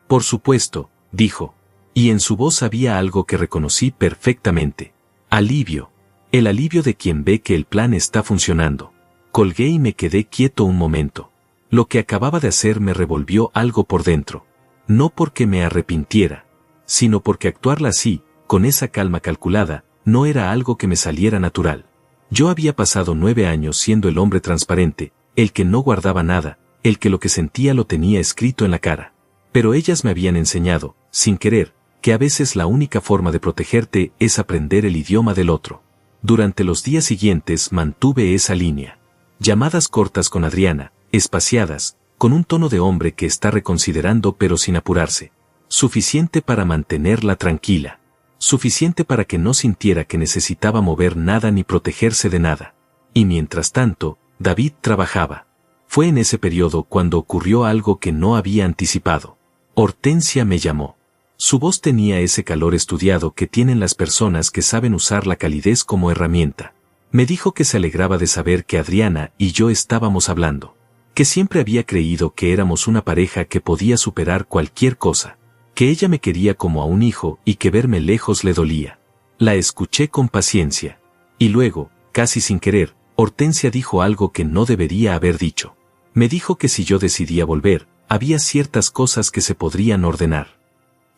Por supuesto, dijo. Y en su voz había algo que reconocí perfectamente. Alivio. El alivio de quien ve que el plan está funcionando. Colgué y me quedé quieto un momento. Lo que acababa de hacer me revolvió algo por dentro. No porque me arrepintiera, sino porque actuarla así, con esa calma calculada, no era algo que me saliera natural. Yo había pasado 9 años siendo el hombre transparente, el que no guardaba nada, el que lo que sentía lo tenía escrito en la cara. Pero ellas me habían enseñado, sin querer, que a veces la única forma de protegerte es aprender el idioma del otro. Durante los días siguientes mantuve esa línea. Llamadas cortas con Adriana, espaciadas, con un tono de hombre que está reconsiderando pero sin apurarse. Suficiente para mantenerla tranquila. Suficiente para que no sintiera que necesitaba mover nada ni protegerse de nada. Y mientras tanto, David trabajaba. Fue en ese periodo cuando ocurrió algo que no había anticipado. Hortensia me llamó. Su voz tenía ese calor estudiado que tienen las personas que saben usar la calidez como herramienta. Me dijo que se alegraba de saber que Adriana y yo estábamos hablando. Que siempre había creído que éramos una pareja que podía superar cualquier cosa. Que ella me quería como a un hijo y que verme lejos le dolía. La escuché con paciencia. Y luego, casi sin querer, Hortensia dijo algo que no debería haber dicho. Me dijo que si yo decidía volver, había ciertas cosas que se podrían ordenar.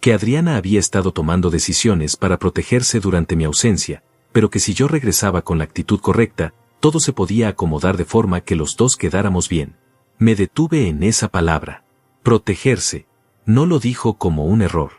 Que Adriana había estado tomando decisiones para protegerse durante mi ausencia, pero que si yo regresaba con la actitud correcta, todo se podía acomodar de forma que los dos quedáramos bien. Me detuve en esa palabra. Protegerse. No lo dijo como un error.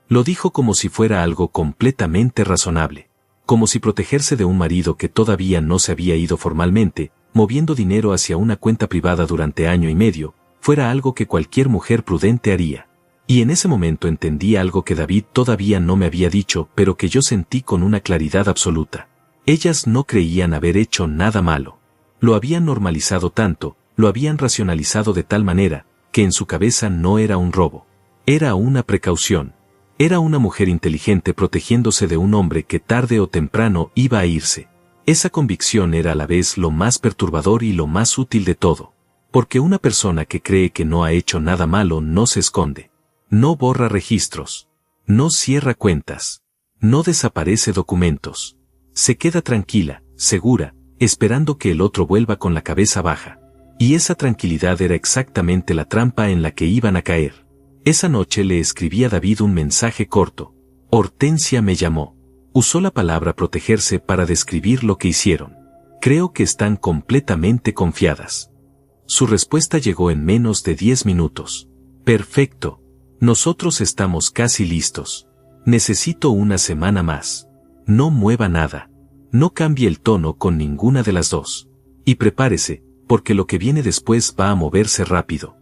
Lo dijo como si fuera algo completamente razonable. Como si protegerse de un marido que todavía no se había ido formalmente, moviendo dinero hacia una cuenta privada durante año y medio, fuera algo que cualquier mujer prudente haría. Y en ese momento entendí algo que David todavía no me había dicho, pero que yo sentí con una claridad absoluta. Ellas no creían haber hecho nada malo. Lo habían normalizado tanto, lo habían racionalizado de tal manera, que en su cabeza no era un robo. Era una precaución. Era una mujer inteligente protegiéndose de un hombre que tarde o temprano iba a irse. Esa convicción era a la vez lo más perturbador y lo más útil de todo. Porque una persona que cree que no ha hecho nada malo no se esconde. No borra registros. No cierra cuentas. No desaparece documentos. Se queda tranquila, segura, esperando que el otro vuelva con la cabeza baja. Y esa tranquilidad era exactamente la trampa en la que iban a caer. Esa noche le escribí a David un mensaje corto. Hortensia me llamó. Usó la palabra protegerse para describir lo que hicieron. Creo que están completamente confiadas. Su respuesta llegó en menos de 10 minutos. Perfecto. Nosotros estamos casi listos. Necesito una semana más. No mueva nada. No cambie el tono con ninguna de las dos. Y prepárese, porque lo que viene después va a moverse rápido.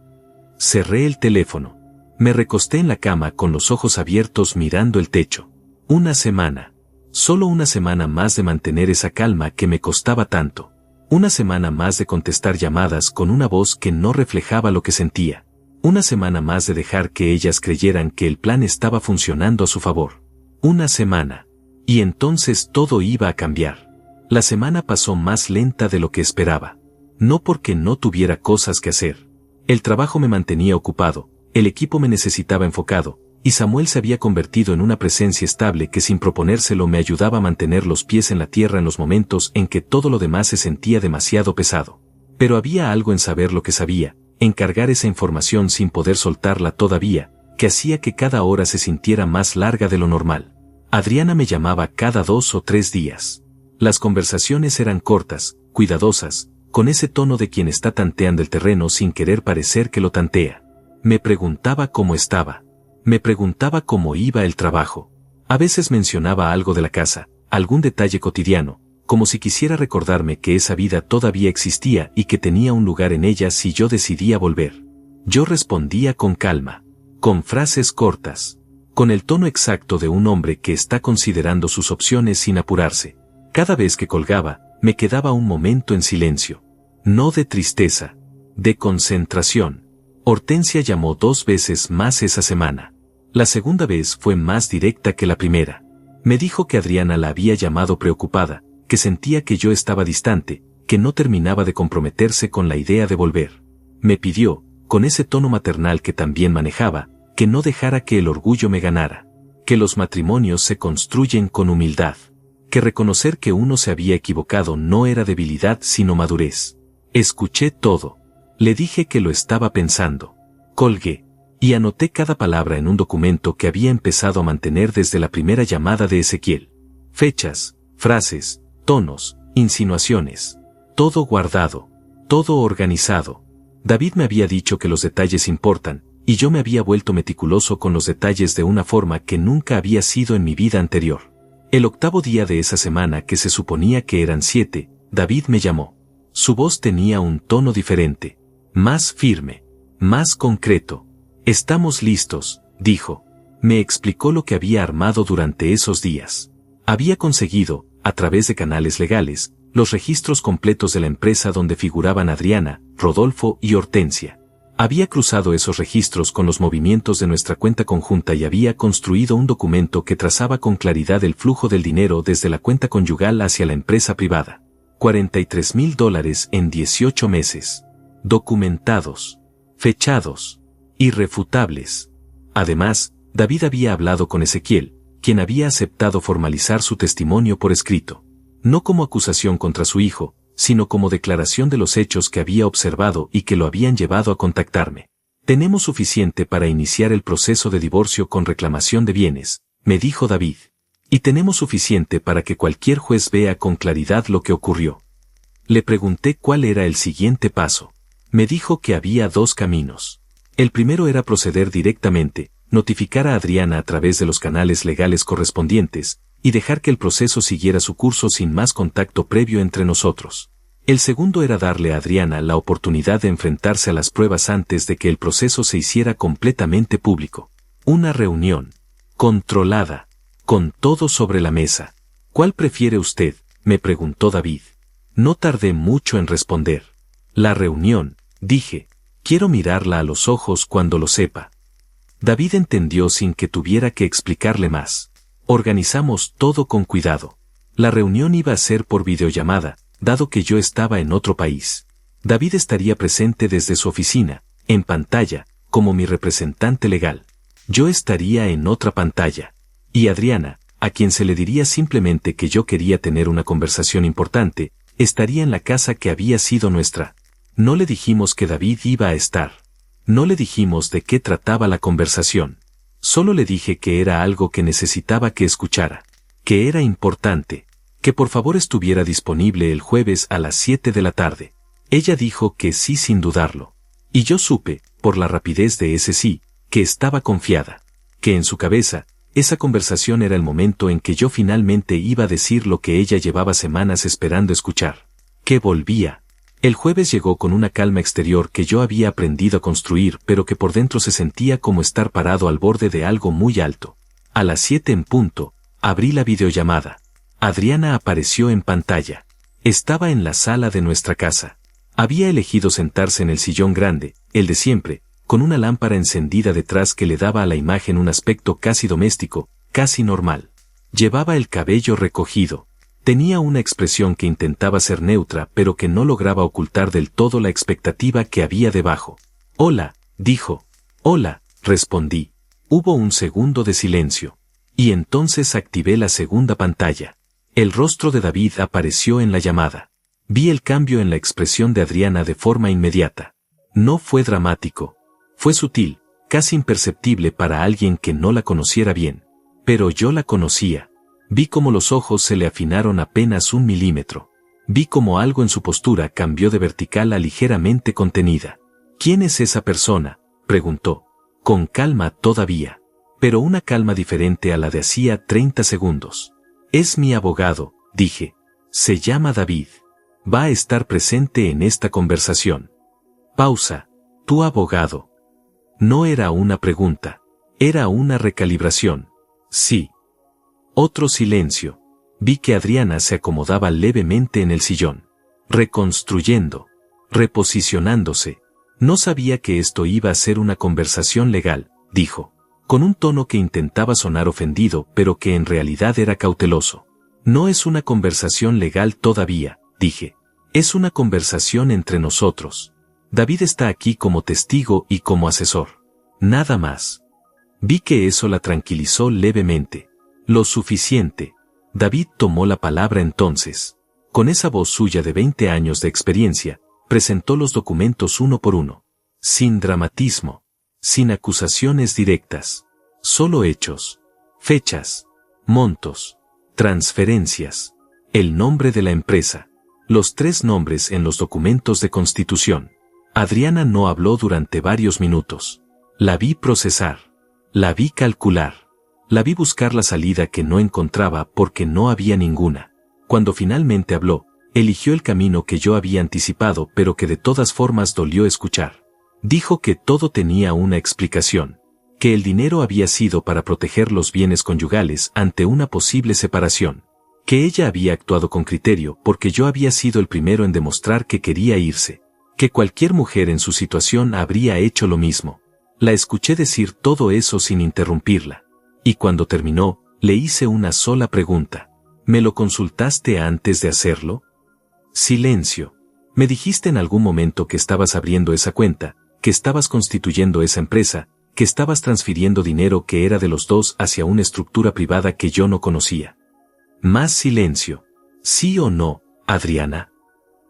Cerré el teléfono. Me recosté en la cama con los ojos abiertos mirando el techo. Una semana. Solo una semana más de mantener esa calma que me costaba tanto. Una semana más de contestar llamadas con una voz que no reflejaba lo que sentía. Una semana más de dejar que ellas creyeran que el plan estaba funcionando a su favor. Una semana. Y entonces todo iba a cambiar. La semana pasó más lenta de lo que esperaba. No porque no tuviera cosas que hacer. El trabajo me mantenía ocupado. El equipo me necesitaba enfocado, y Samuel se había convertido en una presencia estable que sin proponérselo me ayudaba a mantener los pies en la tierra en los momentos en que todo lo demás se sentía demasiado pesado. Pero había algo en saber lo que sabía, en cargar esa información sin poder soltarla todavía, que hacía que cada hora se sintiera más larga de lo normal. Adriana me llamaba cada 2 o 3 días. Las conversaciones eran cortas, cuidadosas, con ese tono de quien está tanteando el terreno sin querer parecer que lo tantea. Me preguntaba cómo estaba. Me preguntaba cómo iba el trabajo. A veces mencionaba algo de la casa, algún detalle cotidiano, como si quisiera recordarme que esa vida todavía existía y que tenía un lugar en ella si yo decidía volver. Yo respondía con calma, con frases cortas, con el tono exacto de un hombre que está considerando sus opciones sin apurarse. Cada vez que colgaba, me quedaba un momento en silencio. No de tristeza, de concentración. Hortensia llamó 2 veces más esa semana. La segunda vez fue más directa que la primera. Me dijo que Adriana la había llamado preocupada, que sentía que yo estaba distante, que no terminaba de comprometerse con la idea de volver. Me pidió, con ese tono maternal que también manejaba, que no dejara que el orgullo me ganara, que los matrimonios se construyen con humildad, que reconocer que uno se había equivocado no era debilidad sino madurez. Escuché todo. Le dije que lo estaba pensando. Colgué. Y anoté cada palabra en un documento que había empezado a mantener desde la primera llamada de Ezequiel. Fechas, frases, tonos, insinuaciones. Todo guardado. Todo organizado. David me había dicho que los detalles importan, y yo me había vuelto meticuloso con los detalles de una forma que nunca había sido en mi vida anterior. El 8º día de esa semana, que se suponía que eran 7, David me llamó. Su voz tenía un tono diferente. Más firme, más concreto. Estamos listos, dijo. Me explicó lo que había armado durante esos días. Había conseguido, a través de canales legales, los registros completos de la empresa donde figuraban Adriana, Rodolfo y Hortensia. Había cruzado esos registros con los movimientos de nuestra cuenta conjunta y había construido un documento que trazaba con claridad el flujo del dinero desde la cuenta conyugal hacia la empresa privada. $43,000 en 18 meses. Documentados. Fechados. Irrefutables. Además, David había hablado con Ezequiel, quien había aceptado formalizar su testimonio por escrito. No como acusación contra su hijo, sino como declaración de los hechos que había observado y que lo habían llevado a contactarme. Tenemos suficiente para iniciar el proceso de divorcio con reclamación de bienes, me dijo David. Y tenemos suficiente para que cualquier juez vea con claridad lo que ocurrió. Le pregunté cuál era el siguiente paso. Me dijo que había 2 caminos. El primero era proceder directamente, notificar a Adriana a través de los canales legales correspondientes, y dejar que el proceso siguiera su curso sin más contacto previo entre nosotros. El segundo era darle a Adriana la oportunidad de enfrentarse a las pruebas antes de que el proceso se hiciera completamente público. Una reunión. Controlada. Con todo sobre la mesa. ¿Cuál prefiere usted?, me preguntó David. No tardé mucho en responder. La reunión, dije. Quiero mirarla a los ojos cuando lo sepa. David entendió sin que tuviera que explicarle más. Organizamos todo con cuidado. La reunión iba a ser por videollamada, dado que yo estaba en otro país. David estaría presente desde su oficina, en pantalla, como mi representante legal. Yo estaría en otra pantalla. Y Adriana, a quien se le diría simplemente que yo quería tener una conversación importante, estaría en la casa que había sido nuestra. No le dijimos que David iba a estar. No le dijimos de qué trataba la conversación. Solo le dije que era algo que necesitaba que escuchara. Que era importante. Que por favor estuviera disponible el jueves a las 7 de la tarde. Ella dijo que sí sin dudarlo. Y yo supe, por la rapidez de ese sí, que estaba confiada. Que en su cabeza, esa conversación era el momento en que yo finalmente iba a decir lo que ella llevaba semanas esperando escuchar. Que volvía. El jueves llegó con una calma exterior que yo había aprendido a construir, pero que por dentro se sentía como estar parado al borde de algo muy alto. A las 7 en punto, abrí la videollamada. Adriana apareció en pantalla. Estaba en la sala de nuestra casa. Había elegido sentarse en el sillón grande, el de siempre, con una lámpara encendida detrás que le daba a la imagen un aspecto casi doméstico, casi normal. Llevaba el cabello recogido. Tenía una expresión que intentaba ser neutra pero que no lograba ocultar del todo la expectativa que había debajo. «Hola», dijo. «Hola», respondí. Hubo un segundo de silencio. Y entonces activé la segunda pantalla. El rostro de David apareció en la llamada. Vi el cambio en la expresión de Adriana de forma inmediata. No fue dramático. Fue sutil, casi imperceptible para alguien que no la conociera bien. Pero yo la conocía. Vi cómo los ojos se le afinaron apenas 1 milímetro. Vi cómo algo en su postura cambió de vertical a ligeramente contenida. «¿Quién es esa persona?», preguntó. Con calma todavía. Pero una calma diferente a la de hacía 30 segundos. «Es mi abogado», dije. «Se llama David. Va a estar presente en esta conversación». Pausa. «¿Tu abogado?». No era una pregunta. Era una recalibración. «Sí». Otro silencio. Vi que Adriana se acomodaba levemente en el sillón. Reconstruyendo. Reposicionándose. «No sabía que esto iba a ser una conversación legal», dijo. Con un tono que intentaba sonar ofendido pero que en realidad era cauteloso. «No es una conversación legal todavía», dije. «Es una conversación entre nosotros. David está aquí como testigo y como asesor. Nada más». Vi que eso la tranquilizó levemente. Lo suficiente. David tomó la palabra entonces. Con esa voz suya de 20 años de experiencia, presentó los documentos uno por uno. Sin dramatismo. Sin acusaciones directas. Solo hechos. Fechas. Montos. Transferencias. El nombre de la empresa. Los 3 nombres en los documentos de constitución. Adriana no habló durante varios minutos. La vi procesar. La vi calcular. La vi buscar la salida que no encontraba porque no había ninguna. Cuando finalmente habló, eligió el camino que yo había anticipado pero que de todas formas dolió escuchar. Dijo que todo tenía una explicación. que el dinero había sido para proteger los bienes conyugales ante una posible separación, que ella había actuado con criterio porque yo había sido el primero en demostrar que quería irse, que cualquier mujer en su situación habría hecho lo mismo. La escuché decir todo eso sin interrumpirla, y cuando terminó, le hice una sola pregunta. ¿Me lo consultaste antes de hacerlo? Silencio. Me dijiste en algún momento que estabas abriendo esa cuenta, que estabas constituyendo esa empresa, que estabas transfiriendo dinero que era de los dos hacia una estructura privada que yo no conocía. Más silencio. ¿Sí o no, Adriana?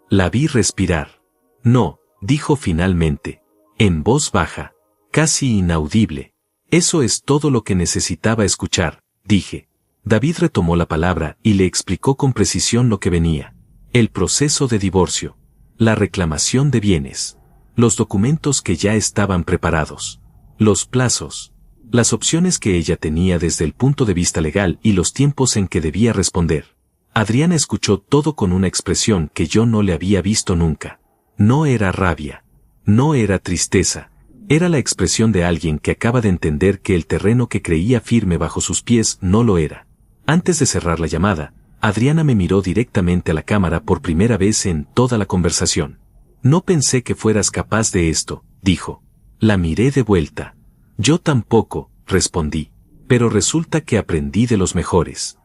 La vi respirar. No, dijo finalmente, en voz baja, casi inaudible. Eso es todo lo que necesitaba escuchar, dije. David retomó la palabra y le explicó con precisión lo que venía. El proceso de divorcio, la reclamación de bienes, los documentos que ya estaban preparados, los plazos, las opciones que ella tenía desde el punto de vista legal y los tiempos en que debía responder. Adriana escuchó todo con una expresión que yo no le había visto nunca. No era rabia, no era tristeza, era la expresión de alguien que acaba de entender que el terreno que creía firme bajo sus pies no lo era. Antes de cerrar la llamada, Adriana me miró directamente a la cámara por primera vez en toda la conversación. No pensé que fueras capaz de esto, dijo. La miré de vuelta. Yo tampoco, respondí, pero resulta que aprendí de los mejores.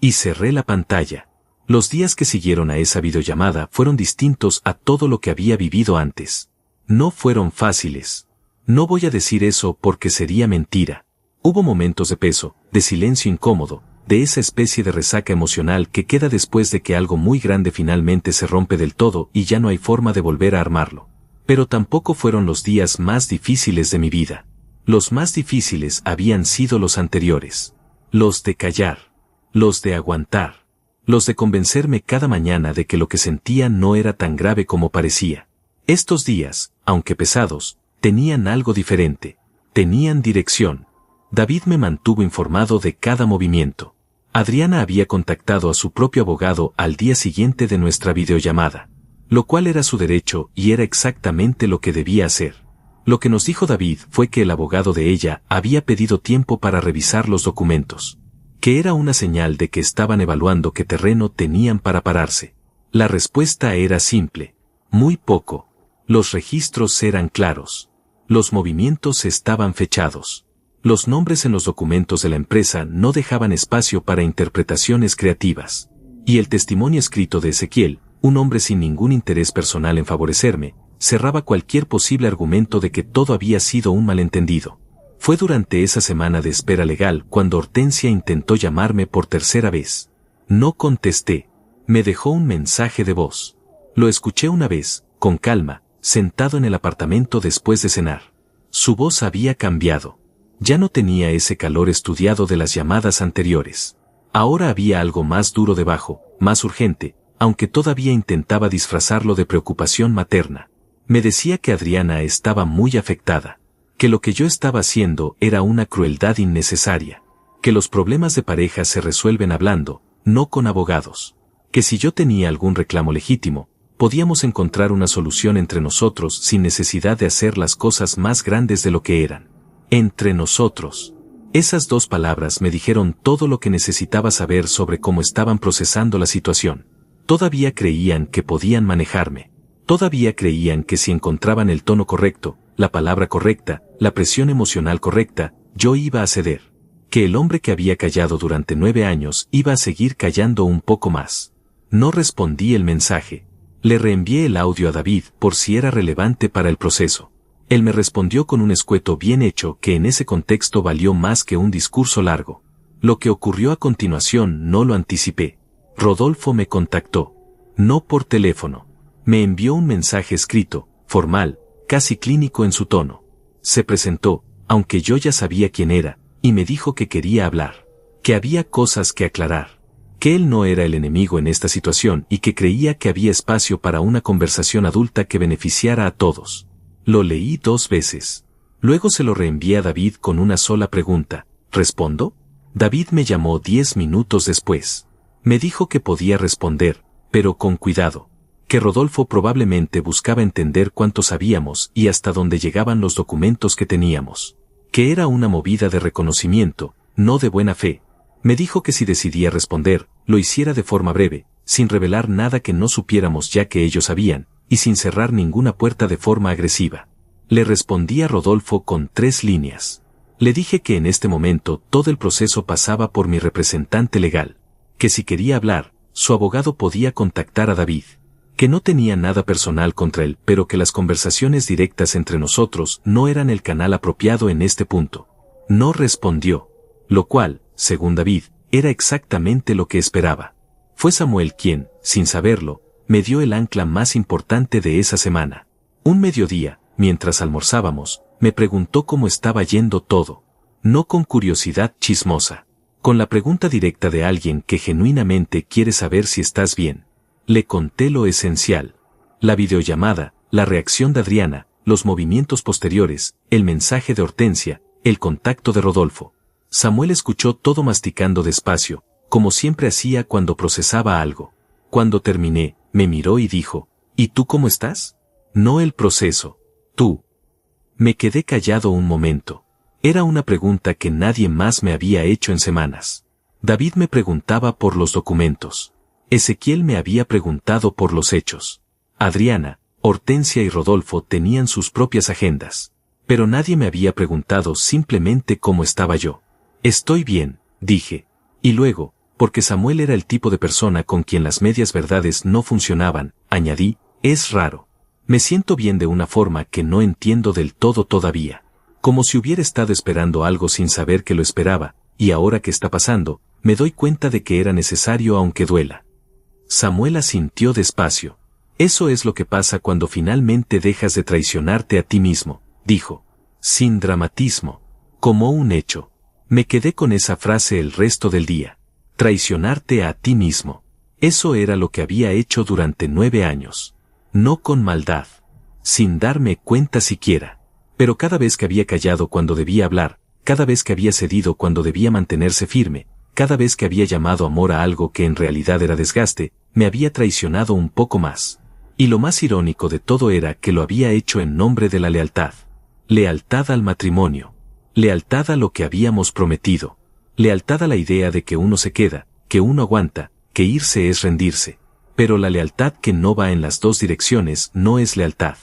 Y cerré la pantalla. Los días que siguieron a esa videollamada fueron distintos a todo lo que había vivido antes. No fueron fáciles. No voy a decir eso porque sería mentira. Hubo momentos de peso, de silencio incómodo, de esa especie de resaca emocional que queda después de que algo muy grande finalmente se rompe del todo y ya no hay forma de volver a armarlo. Pero tampoco fueron los días más difíciles de mi vida. Los más difíciles habían sido los anteriores. Los de callar. Los de aguantar. Los de convencerme cada mañana de que lo que sentía no era tan grave como parecía. Estos días, aunque pesados, tenían algo diferente. Tenían dirección. David me mantuvo informado de cada movimiento. Adriana había contactado a su propio abogado al día siguiente de nuestra videollamada, lo cual era su derecho y era exactamente lo que debía hacer. Lo que nos dijo David fue que el abogado de ella había pedido tiempo para revisar los documentos, que era una señal de que estaban evaluando qué terreno tenían para pararse. La respuesta era simple, muy poco. Los registros eran claros. Los movimientos estaban fechados. Los nombres en los documentos de la empresa no dejaban espacio para interpretaciones creativas. Y el testimonio escrito de Ezequiel, un hombre sin ningún interés personal en favorecerme, cerraba cualquier posible argumento de que todo había sido un malentendido. Fue durante esa semana de espera legal cuando Hortensia intentó llamarme por tercera vez. No contesté. Me dejó un mensaje de voz. Lo escuché una vez, con calma, sentado en el apartamento después de cenar. Su voz había cambiado. Ya no tenía ese calor estudiado de las llamadas anteriores. Ahora había algo más duro debajo, más urgente, aunque todavía intentaba disfrazarlo de preocupación materna. Me decía que Adriana estaba muy afectada, que lo que yo estaba haciendo era una crueldad innecesaria, que los problemas de pareja se resuelven hablando, no con abogados, que si yo tenía algún reclamo legítimo, podíamos encontrar una solución entre nosotros sin necesidad de hacer las cosas más grandes de lo que eran. Entre nosotros. Esas dos palabras me dijeron todo lo que necesitaba saber sobre cómo estaban procesando la situación. Todavía creían que podían manejarme. Todavía creían que si encontraban el tono correcto, la palabra correcta, la presión emocional correcta, yo iba a ceder. Que el hombre que había callado durante 9 años iba a seguir callando un poco más. No respondí el mensaje. Le reenvié el audio a David por si era relevante para el proceso. Él me respondió con un escueto bien hecho que en ese contexto valió más que un discurso largo. Lo que ocurrió a continuación no lo anticipé. Rodolfo me contactó. No por teléfono. Me envió un mensaje escrito, formal, casi clínico en su tono. Se presentó, aunque yo ya sabía quién era, y me dijo que quería hablar. Que había cosas que aclarar. Que él no era el enemigo en esta situación y que creía que había espacio para una conversación adulta que beneficiara a todos. Lo leí 2 veces. Luego se lo reenvié a David con una sola pregunta. ¿Respondo? David me llamó 10 minutos después. Me dijo que podía responder, pero con cuidado. Que Rodolfo probablemente buscaba entender cuánto sabíamos y hasta dónde llegaban los documentos que teníamos. que era una movida de reconocimiento, no de buena fe. Me dijo que si decidía responder, lo hiciera de forma breve, sin revelar nada que no supiéramos ya que ellos sabían, y sin cerrar ninguna puerta de forma agresiva. Le respondí a Rodolfo con 3 líneas. Le dije que en este momento todo el proceso pasaba por mi representante legal, que si quería hablar, su abogado podía contactar a David, que no tenía nada personal contra él, pero que las conversaciones directas entre nosotros no eran el canal apropiado en este punto. No respondió, lo cual, según David, era exactamente lo que esperaba. Fue Samuel quien, sin saberlo, me dio el ancla más importante de esa semana. Un mediodía, mientras almorzábamos, me preguntó cómo estaba yendo todo. No con curiosidad chismosa, con la pregunta directa de alguien que genuinamente quiere saber si estás bien. Le conté lo esencial. La videollamada, la reacción de Adriana, los movimientos posteriores, el mensaje de Hortensia, el contacto de Rodolfo. Samuel escuchó todo masticando despacio, como siempre hacía cuando procesaba algo. Cuando terminé, me miró y dijo, ¿y tú cómo estás? No el proceso, tú. Me quedé callado un momento. Era una pregunta que nadie más me había hecho en semanas. David me preguntaba por los documentos. Ezequiel me había preguntado por los hechos. Adriana, Hortensia y Rodolfo tenían sus propias agendas. Pero nadie me había preguntado simplemente cómo estaba yo. Estoy bien, dije. Y luego, porque Samuel era el tipo de persona con quien las medias verdades no funcionaban, añadí, es raro. Me siento bien de una forma que no entiendo del todo todavía. Como si hubiera estado esperando algo sin saber que lo esperaba, y ahora que está pasando, me doy cuenta de que era necesario aunque duela. Samuel asintió despacio. Eso es lo que pasa cuando finalmente dejas de traicionarte a ti mismo, dijo. Sin dramatismo. Como un hecho. Me quedé con esa frase el resto del día. Traicionarte a ti mismo. Eso era lo que había hecho durante 9 años. No con maldad. Sin darme cuenta siquiera. Pero cada vez que había callado cuando debía hablar, cada vez que había cedido cuando debía mantenerse firme, cada vez que había llamado amor a algo que en realidad era desgaste, me había traicionado un poco más. Y lo más irónico de todo era que lo había hecho en nombre de la lealtad. Lealtad al matrimonio. Lealtad a lo que habíamos prometido. Lealtad a la idea de que uno se queda, que uno aguanta, que irse es rendirse. Pero la lealtad que no va en las dos direcciones no es lealtad.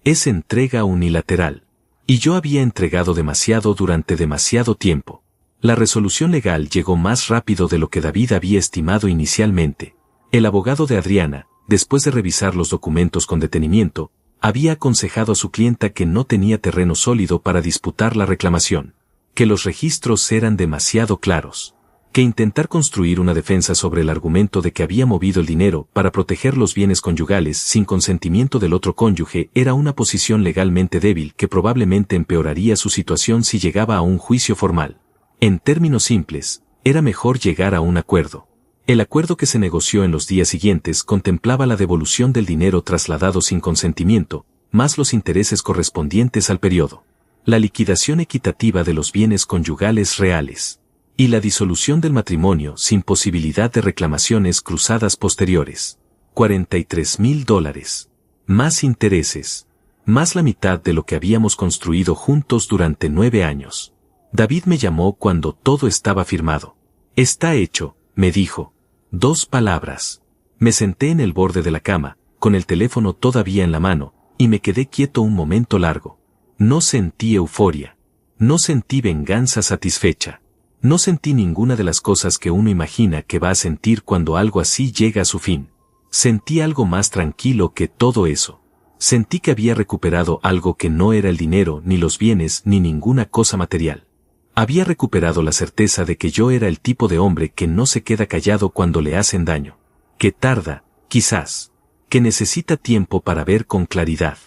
Es entrega unilateral. Y yo había entregado demasiado durante demasiado tiempo. La resolución legal llegó más rápido de lo que David había estimado inicialmente. El abogado de Adriana, después de revisar los documentos con detenimiento, había aconsejado a su clienta que no tenía terreno sólido para disputar la reclamación, que los registros eran demasiado claros, que intentar construir una defensa sobre el argumento de que había movido el dinero para proteger los bienes conyugales sin consentimiento del otro cónyuge era una posición legalmente débil que probablemente empeoraría su situación si llegaba a un juicio formal. En términos simples, era mejor llegar a un acuerdo. El acuerdo que se negoció en los días siguientes contemplaba la devolución del dinero trasladado sin consentimiento, más los intereses correspondientes al periodo, la liquidación equitativa de los bienes conyugales reales, y la disolución del matrimonio sin posibilidad de reclamaciones cruzadas posteriores. $43,000. Más intereses. Más la mitad de lo que habíamos construido juntos durante 9 años. David me llamó cuando todo estaba firmado. Está hecho, me dijo. 2 palabras. Me senté en el borde de la cama, con el teléfono todavía en la mano, y me quedé quieto un momento largo. No sentí euforia. No sentí venganza satisfecha. No sentí ninguna de las cosas que uno imagina que va a sentir cuando algo así llega a su fin. Sentí algo más tranquilo que todo eso. Sentí que había recuperado algo que no era el dinero, ni los bienes, ni ninguna cosa material. Había recuperado la certeza de que yo era el tipo de hombre que no se queda callado cuando le hacen daño. Que tarda, quizás. Que necesita tiempo para ver con claridad.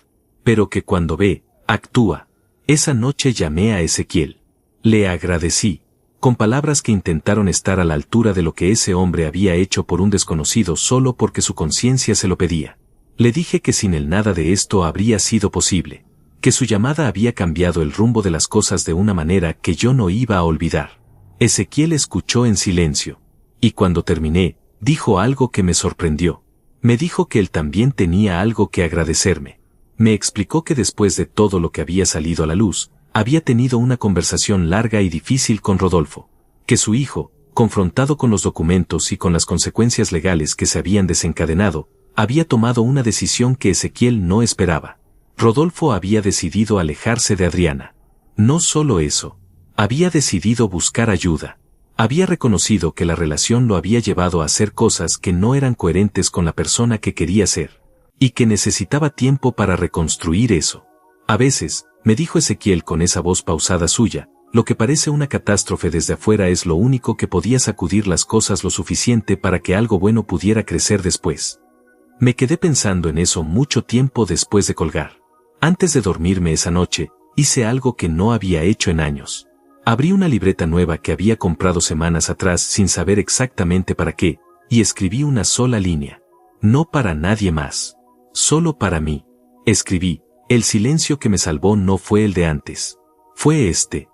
Pero que cuando ve, actúa. Esa noche llamé a Ezequiel. Le agradecí. Con palabras que intentaron estar a la altura de lo que ese hombre había hecho por un desconocido solo porque su conciencia se lo pedía. Le dije que sin él nada de esto habría sido posible. Que su llamada había cambiado el rumbo de las cosas de una manera que yo no iba a olvidar. Ezequiel escuchó en silencio. Y cuando terminé, dijo algo que me sorprendió. Me dijo que él también tenía algo que agradecerme. Me explicó que después de todo lo que había salido a la luz, había tenido una conversación larga y difícil con Rodolfo. Que su hijo, confrontado con los documentos y con las consecuencias legales que se habían desencadenado, había tomado una decisión que Ezequiel no esperaba. Rodolfo había decidido alejarse de Adriana. No solo eso, había decidido buscar ayuda. Había reconocido que la relación lo había llevado a hacer cosas que no eran coherentes con la persona que quería ser, y que necesitaba tiempo para reconstruir eso. A veces, me dijo Ezequiel con esa voz pausada suya, lo que parece una catástrofe desde afuera es lo único que podía sacudir las cosas lo suficiente para que algo bueno pudiera crecer después. Me quedé pensando en eso mucho tiempo después de colgar. Antes de dormirme esa noche, hice algo que no había hecho en años. Abrí una libreta nueva que había comprado semanas atrás sin saber exactamente para qué, y escribí una sola línea. No para nadie más. Solo para mí. Escribí, el silencio que me salvó no fue el de antes. Fue este.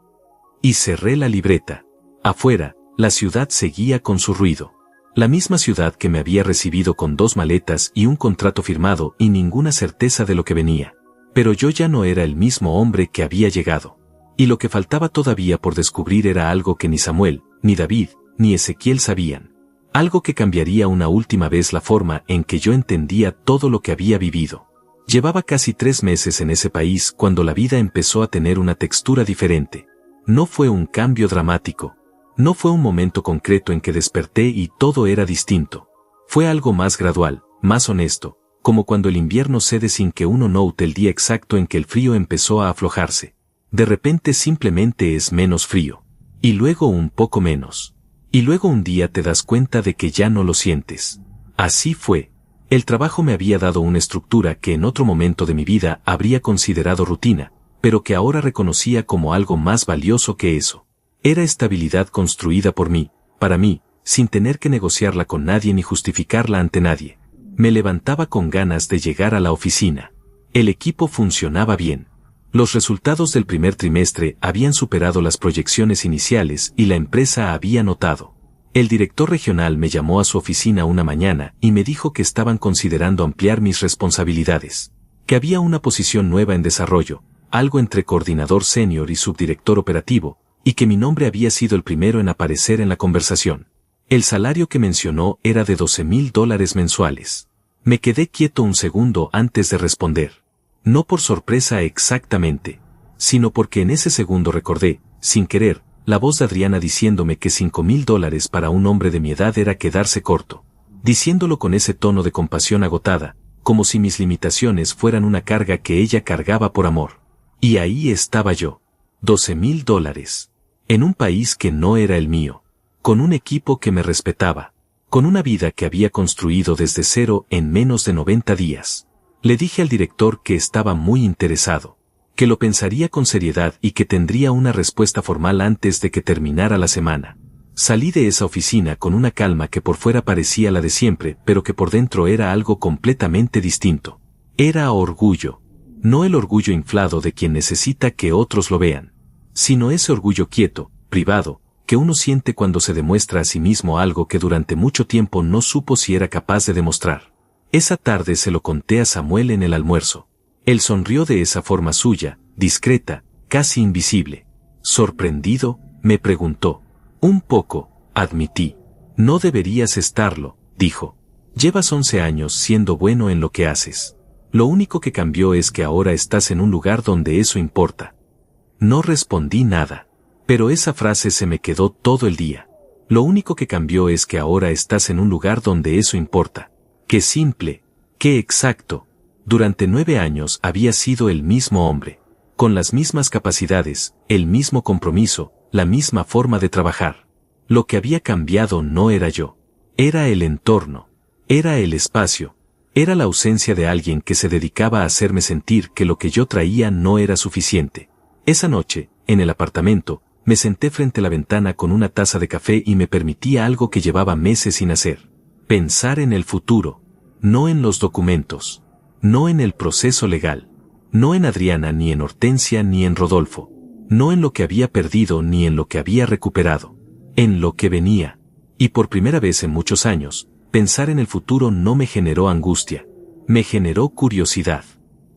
Y cerré la libreta. Afuera, la ciudad seguía con su ruido. La misma ciudad que me había recibido con 2 maletas y un contrato firmado y ninguna certeza de lo que venía. Pero yo ya no era el mismo hombre que había llegado. Y lo que faltaba todavía por descubrir era algo que ni Samuel, ni David, ni Ezequiel sabían. Algo que cambiaría una última vez la forma en que yo entendía todo lo que había vivido. Llevaba casi 3 meses en ese país cuando la vida empezó a tener una textura diferente. No fue un cambio dramático. No fue un momento concreto en que desperté y todo era distinto. Fue algo más gradual, más honesto, como cuando el invierno cede sin que uno note el día exacto en que el frío empezó a aflojarse. De repente simplemente es menos frío. Y luego un poco menos. Y luego un día te das cuenta de que ya no lo sientes. Así fue. El trabajo me había dado una estructura que en otro momento de mi vida habría considerado rutina, pero que ahora reconocía como algo más valioso que eso. Era estabilidad construida por mí, para mí, sin tener que negociarla con nadie ni justificarla ante nadie. Me levantaba con ganas de llegar a la oficina. El equipo funcionaba bien. Los resultados del primer trimestre habían superado las proyecciones iniciales y la empresa había notado. El director regional me llamó a su oficina una mañana y me dijo que estaban considerando ampliar mis responsabilidades. Que había una posición nueva en desarrollo, algo entre coordinador senior y subdirector operativo, y que mi nombre había sido el primero en aparecer en la conversación. El salario que mencionó era de $12,000 mensuales. Me quedé quieto un segundo antes de responder. No por sorpresa exactamente, sino porque en ese segundo recordé, sin querer, la voz de Adriana diciéndome que $5,000 para un hombre de mi edad era quedarse corto. Diciéndolo con ese tono de compasión agotada, como si mis limitaciones fueran una carga que ella cargaba por amor. Y ahí estaba yo. $12,000. En un país que no era el mío. Con un equipo que me respetaba. Con una vida que había construido desde cero en menos de 90 días. Le dije al director que estaba muy interesado, que lo pensaría con seriedad y que tendría una respuesta formal antes de que terminara la semana. Salí de esa oficina con una calma que por fuera parecía la de siempre, pero que por dentro era algo completamente distinto. Era orgullo. No el orgullo inflado de quien necesita que otros lo vean, sino ese orgullo quieto, privado, que uno siente cuando se demuestra a sí mismo algo que durante mucho tiempo no supo si era capaz de demostrar. Esa tarde se lo conté a Samuel en el almuerzo. Él sonrió de esa forma suya, discreta, casi invisible. Sorprendido, me preguntó. Un poco, admití. No deberías estarlo, dijo. Llevas 11 años siendo bueno en lo que haces. Lo único que cambió es que ahora estás en un lugar donde eso importa. No respondí nada. Pero esa frase se me quedó todo el día. Lo único que cambió es que ahora estás en un lugar donde eso importa. Qué simple, qué exacto. Durante 9 años había sido el mismo hombre, con las mismas capacidades, el mismo compromiso, la misma forma de trabajar. Lo que había cambiado no era yo, era el entorno, era el espacio, era la ausencia de alguien que se dedicaba a hacerme sentir que lo que yo traía no era suficiente. Esa noche, en el apartamento, me senté frente a la ventana con una taza de café y me permitía algo que llevaba meses sin hacer. Pensar en el futuro, no en los documentos, no en el proceso legal, no en Adriana ni en Hortensia ni en Rodolfo, no en lo que había perdido ni en lo que había recuperado, en lo que venía. Y por primera vez en muchos años, pensar en el futuro no me generó angustia, me generó curiosidad.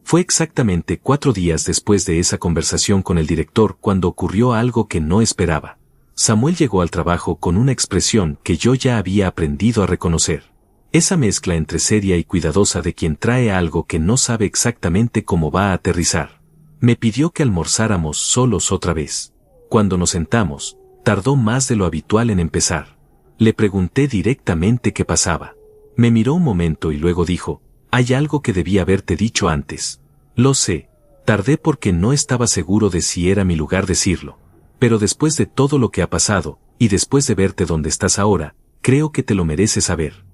Fue exactamente 4 días después de esa conversación con el director cuando ocurrió algo que no esperaba. Samuel llegó al trabajo con una expresión que yo ya había aprendido a reconocer. Esa mezcla entre seria y cuidadosa de quien trae algo que no sabe exactamente cómo va a aterrizar. Me pidió que almorzáramos solos otra vez. Cuando nos sentamos, tardó más de lo habitual en empezar. Le pregunté directamente qué pasaba. Me miró un momento y luego dijo: «Hay algo que debí haberte dicho antes». Lo sé. Tardé porque no estaba seguro de si era mi lugar decirlo. Pero después de todo lo que ha pasado, y después de verte donde estás ahora, creo que te lo mereces saber.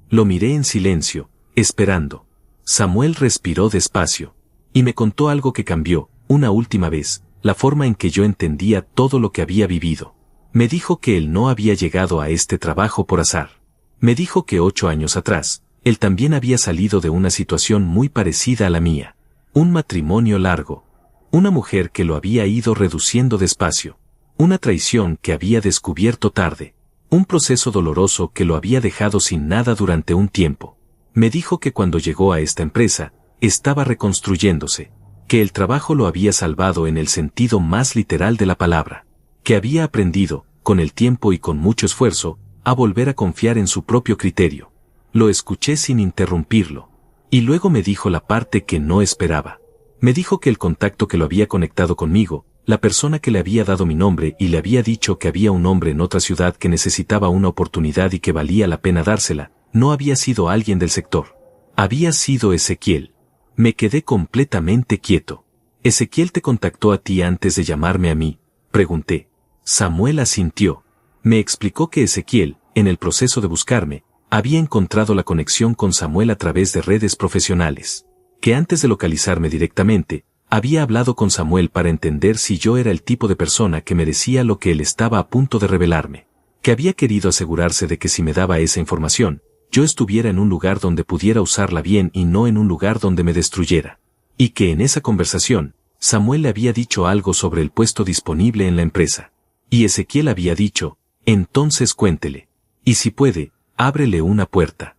Lo miré en silencio, esperando. Samuel respiró despacio. Y me contó algo que cambió, una última vez, la forma en que yo entendía todo lo que había vivido. Me dijo que él no había llegado a este trabajo por azar. Me dijo que 8 años atrás, él también había salido de una situación muy parecida a la mía. Un matrimonio largo. Una mujer que lo había ido reduciendo despacio. Una traición que había descubierto tarde. Un proceso doloroso que lo había dejado sin nada durante un tiempo. Me dijo que cuando llegó a esta empresa, estaba reconstruyéndose. Que el trabajo lo había salvado en el sentido más literal de la palabra. Que había aprendido, con el tiempo y con mucho esfuerzo, a volver a confiar en su propio criterio. Lo escuché sin interrumpirlo. Y luego me dijo la parte que no esperaba. Me dijo que el contacto que lo había conectado conmigo, la persona que le había dado mi nombre y le había dicho que había un hombre en otra ciudad que necesitaba una oportunidad y que valía la pena dársela, no había sido alguien del sector. Había sido Ezequiel. Me quedé completamente quieto. ¿Ezequiel te contactó a ti antes de llamarme a mí?, pregunté. Samuel asintió. Me explicó que Ezequiel, en el proceso de buscarme, había encontrado la conexión con Samuel a través de redes profesionales. Que antes de localizarme directamente, había hablado con Samuel para entender si yo era el tipo de persona que merecía lo que él estaba a punto de revelarme. Que había querido asegurarse de que si me daba esa información, yo estuviera en un lugar donde pudiera usarla bien y no en un lugar donde me destruyera. Y que en esa conversación, Samuel le había dicho algo sobre el puesto disponible en la empresa. Y Ezequiel había dicho: «Entonces cuéntele. Y si puede, ábrele una puerta».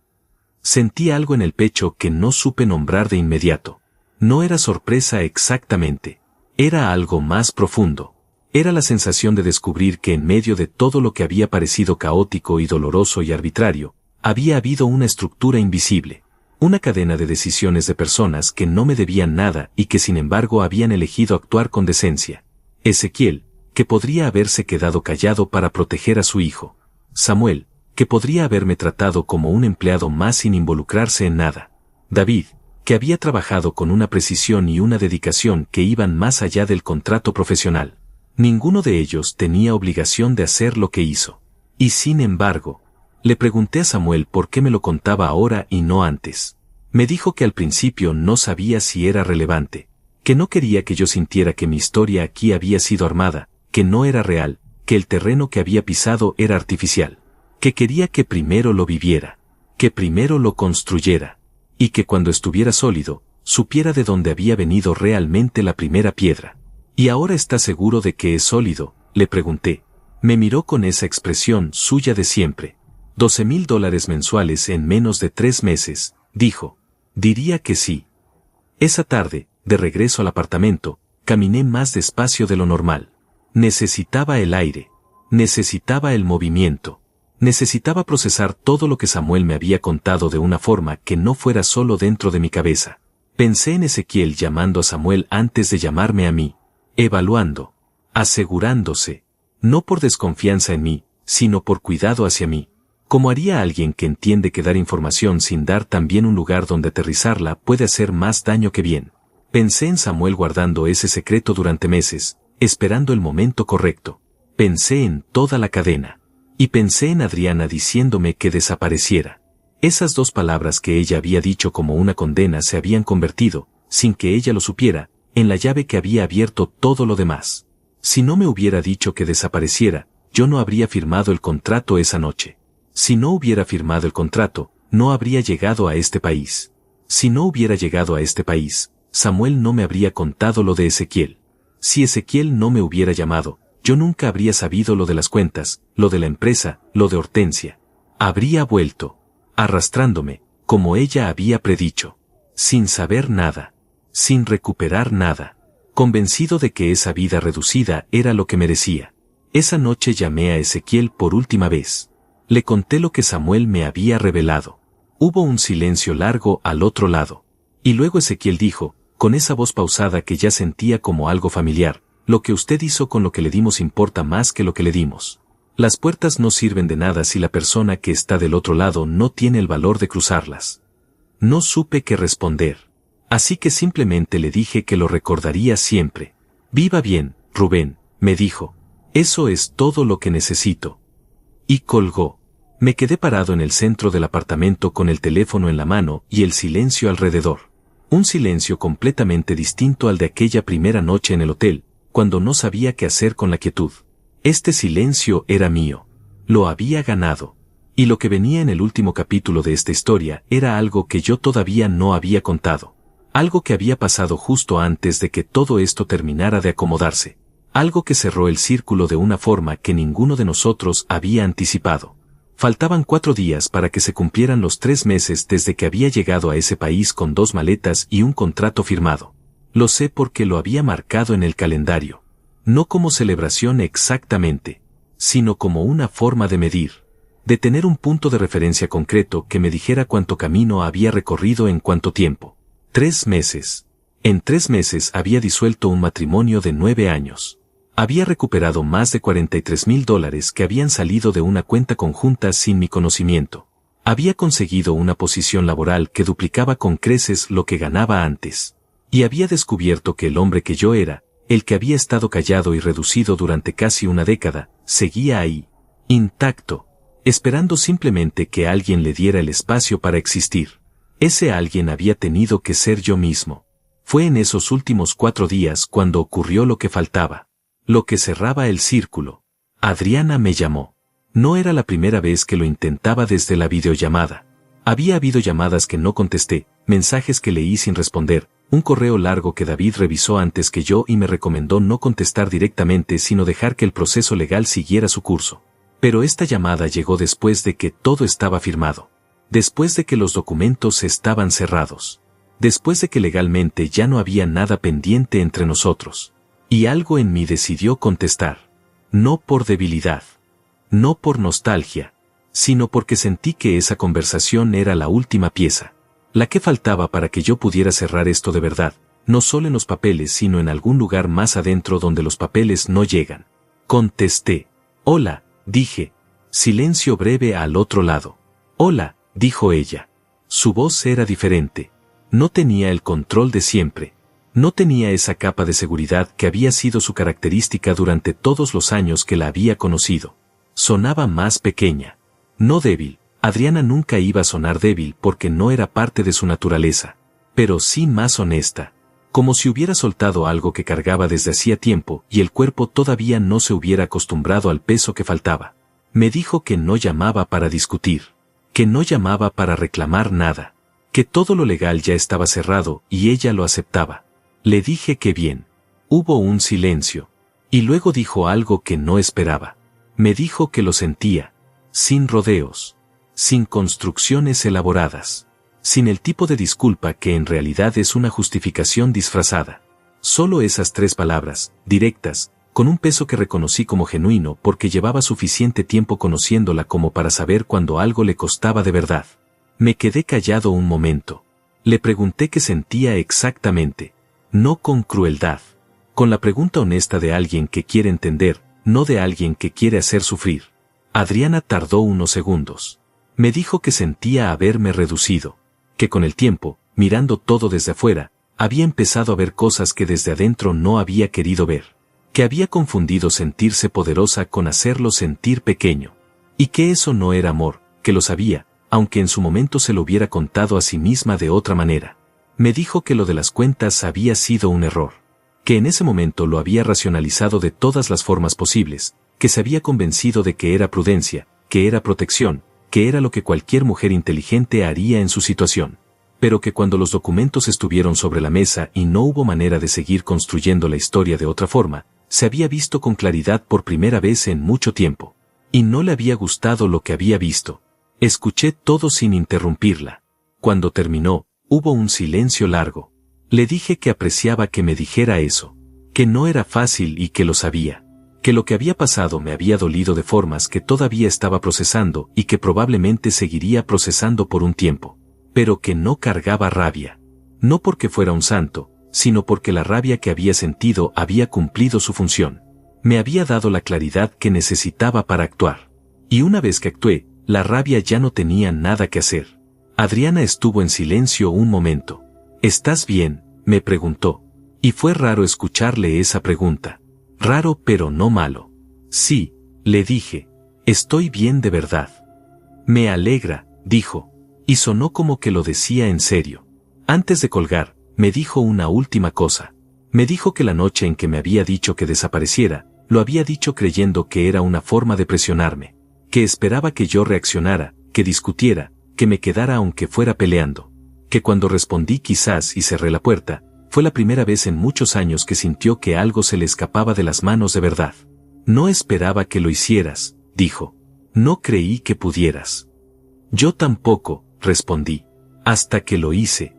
Sentí algo en el pecho que no supe nombrar de inmediato. No era sorpresa exactamente. Era algo más profundo. Era la sensación de descubrir que en medio de todo lo que había parecido caótico y doloroso y arbitrario, había habido una estructura invisible. Una cadena de decisiones de personas que no me debían nada y que sin embargo habían elegido actuar con decencia. Ezequiel, que podría haberse quedado callado para proteger a su hijo. Samuel, que podría haberme tratado como un empleado más sin involucrarse en nada. David, que había trabajado con una precisión y una dedicación que iban más allá del contrato profesional. Ninguno de ellos tenía obligación de hacer lo que hizo. Y sin embargo, le pregunté a Samuel por qué me lo contaba ahora y no antes. Me dijo que al principio no sabía si era relevante, que no quería que yo sintiera que mi historia aquí había sido armada, que no era real, que el terreno que había pisado era artificial. Que quería que primero lo viviera, que primero lo construyera, y que cuando estuviera sólido, supiera de dónde había venido realmente la primera piedra. ¿Y ahora está seguro de que es sólido?, le pregunté. Me miró con esa expresión suya de siempre. $12,000 mensuales en menos de 3 meses, dijo. Diría que sí. Esa tarde, de regreso al apartamento, caminé más despacio de lo normal. Necesitaba el aire. Necesitaba el movimiento. Necesitaba procesar todo lo que Samuel me había contado de una forma que no fuera solo dentro de mi cabeza. Pensé en Ezequiel llamando a Samuel antes de llamarme a mí. Evaluando. Asegurándose. No por desconfianza en mí, sino por cuidado hacia mí. Como haría alguien que entiende que dar información sin dar también un lugar donde aterrizarla puede hacer más daño que bien. Pensé en Samuel guardando ese secreto durante meses, esperando el momento correcto. Pensé en toda la cadena. Y pensé en Adriana diciéndome que desapareciera. Esas 2 palabras que ella había dicho como una condena se habían convertido, sin que ella lo supiera, en la llave que había abierto todo lo demás. Si no me hubiera dicho que desapareciera, yo no habría firmado el contrato esa noche. Si no hubiera firmado el contrato, no habría llegado a este país. Si no hubiera llegado a este país, Samuel no me habría contado lo de Ezequiel. Si Ezequiel no me hubiera llamado, yo nunca habría sabido lo de las cuentas, lo de la empresa, lo de Hortensia. Habría vuelto, arrastrándome, como ella había predicho, sin saber nada, sin recuperar nada, convencido de que esa vida reducida era lo que merecía. Esa noche llamé a Ezequiel por última vez. Le conté lo que Samuel me había revelado. Hubo un silencio largo al otro lado. Y luego Ezequiel dijo, con esa voz pausada que ya sentía como algo familiar, lo que usted hizo con lo que le dimos importa más que lo que le dimos. Las puertas no sirven de nada si la persona que está del otro lado no tiene el valor de cruzarlas. No supe qué responder. Así que simplemente le dije que lo recordaría siempre. Viva bien, Rubén, me dijo. Eso es todo lo que necesito. Y colgó. Me quedé parado en el centro del apartamento con el teléfono en la mano y el silencio alrededor. Un silencio completamente distinto al de aquella primera noche en el hotel, cuando no sabía qué hacer con la quietud. Este silencio era mío. Lo había ganado. Y lo que venía en el último capítulo de esta historia era algo que yo todavía no había contado. Algo que había pasado justo antes de que todo esto terminara de acomodarse. Algo que cerró el círculo de una forma que ninguno de nosotros había anticipado. Faltaban 4 días para que se cumplieran los 3 meses desde que había llegado a ese país con 2 maletas y un contrato firmado. Lo sé porque lo había marcado en el calendario. No como celebración exactamente, sino como una forma de medir. De tener un punto de referencia concreto que me dijera cuánto camino había recorrido en cuánto tiempo. 3 meses. En 3 meses había disuelto un matrimonio de 9 años. Había recuperado más de $43,000 que habían salido de una cuenta conjunta sin mi conocimiento. Había conseguido una posición laboral que duplicaba con creces lo que ganaba antes. Y había descubierto que el hombre que yo era, el que había estado callado y reducido durante casi una década, seguía ahí, intacto, esperando simplemente que alguien le diera el espacio para existir. Ese alguien había tenido que ser yo mismo. Fue en esos últimos 4 días cuando ocurrió lo que faltaba. Lo que cerraba el círculo. Adriana me llamó. No era la primera vez que lo intentaba desde la videollamada. Había habido llamadas que no contesté, mensajes que leí sin responder, un correo largo que David revisó antes que yo y me recomendó no contestar directamente sino dejar que el proceso legal siguiera su curso. Pero esta llamada llegó después de que todo estaba firmado. Después de que los documentos estaban cerrados. Después de que legalmente ya no había nada pendiente entre nosotros. Y algo en mí decidió contestar. No por debilidad. No por nostalgia. Sino porque sentí que esa conversación era la última pieza. La que faltaba para que yo pudiera cerrar esto de verdad. No solo en los papeles sino en algún lugar más adentro donde los papeles no llegan. Contesté. Hola, dije. Silencio breve al otro lado. Hola, dijo ella. Su voz era diferente. No tenía el control de siempre. No tenía esa capa de seguridad que había sido su característica durante todos los años que la había conocido. Sonaba más pequeña. No débil. Adriana nunca iba a sonar débil porque no era parte de su naturaleza. Pero sí más honesta. Como si hubiera soltado algo que cargaba desde hacía tiempo y el cuerpo todavía no se hubiera acostumbrado al peso que faltaba. Me dijo que no llamaba para discutir. Que no llamaba para reclamar nada. Que todo lo legal ya estaba cerrado y ella lo aceptaba. Le dije que bien. Hubo un silencio. Y luego dijo algo que no esperaba. Me dijo que lo sentía. Sin rodeos. Sin construcciones elaboradas. Sin el tipo de disculpa que en realidad es una justificación disfrazada. Solo esas 3 palabras, directas, con un peso que reconocí como genuino porque llevaba suficiente tiempo conociéndola como para saber cuando algo le costaba de verdad. Me quedé callado un momento. Le pregunté qué sentía exactamente. No con crueldad. Con la pregunta honesta de alguien que quiere entender, no de alguien que quiere hacer sufrir. Adriana tardó unos segundos. Me dijo que sentía haberme reducido. Que con el tiempo, mirando todo desde afuera, había empezado a ver cosas que desde adentro no había querido ver. Que había confundido sentirse poderosa con hacerlo sentir pequeño. Y que eso no era amor, que lo sabía, aunque en su momento se lo hubiera contado a sí misma de otra manera. Me dijo que lo de las cuentas había sido un error. Que en ese momento lo había racionalizado de todas las formas posibles, que se había convencido de que era prudencia, que era protección, que era lo que cualquier mujer inteligente haría en su situación. Pero que cuando los documentos estuvieron sobre la mesa y no hubo manera de seguir construyendo la historia de otra forma, se había visto con claridad por primera vez en mucho tiempo. Y no le había gustado lo que había visto. Escuché todo sin interrumpirla. Cuando terminó, hubo un silencio largo. Le dije que apreciaba que me dijera eso, que no era fácil y que lo sabía, que lo que había pasado me había dolido de formas que todavía estaba procesando y que probablemente seguiría procesando por un tiempo, pero que no cargaba rabia. No porque fuera un santo, sino porque la rabia que había sentido había cumplido su función. Me había dado la claridad que necesitaba para actuar. Y una vez que actué, la rabia ya no tenía nada que hacer. Adriana estuvo en silencio un momento. ¿Estás bien?, me preguntó. Y fue raro escucharle esa pregunta. Raro pero no malo. Sí, le dije. Estoy bien de verdad. Me alegra, dijo. Y sonó como que lo decía en serio. Antes de colgar, me dijo una última cosa. Me dijo que la noche en que me había dicho que desapareciera, lo había dicho creyendo que era una forma de presionarme, que esperaba que yo reaccionara, que discutiera, que me quedara aunque fuera peleando, que cuando respondí quizás y cerré la puerta, fue la primera vez en muchos años que sintió que algo se le escapaba de las manos de verdad. No esperaba que lo hicieras, dijo. No creí que pudieras. Yo tampoco, respondí. Hasta que lo hice.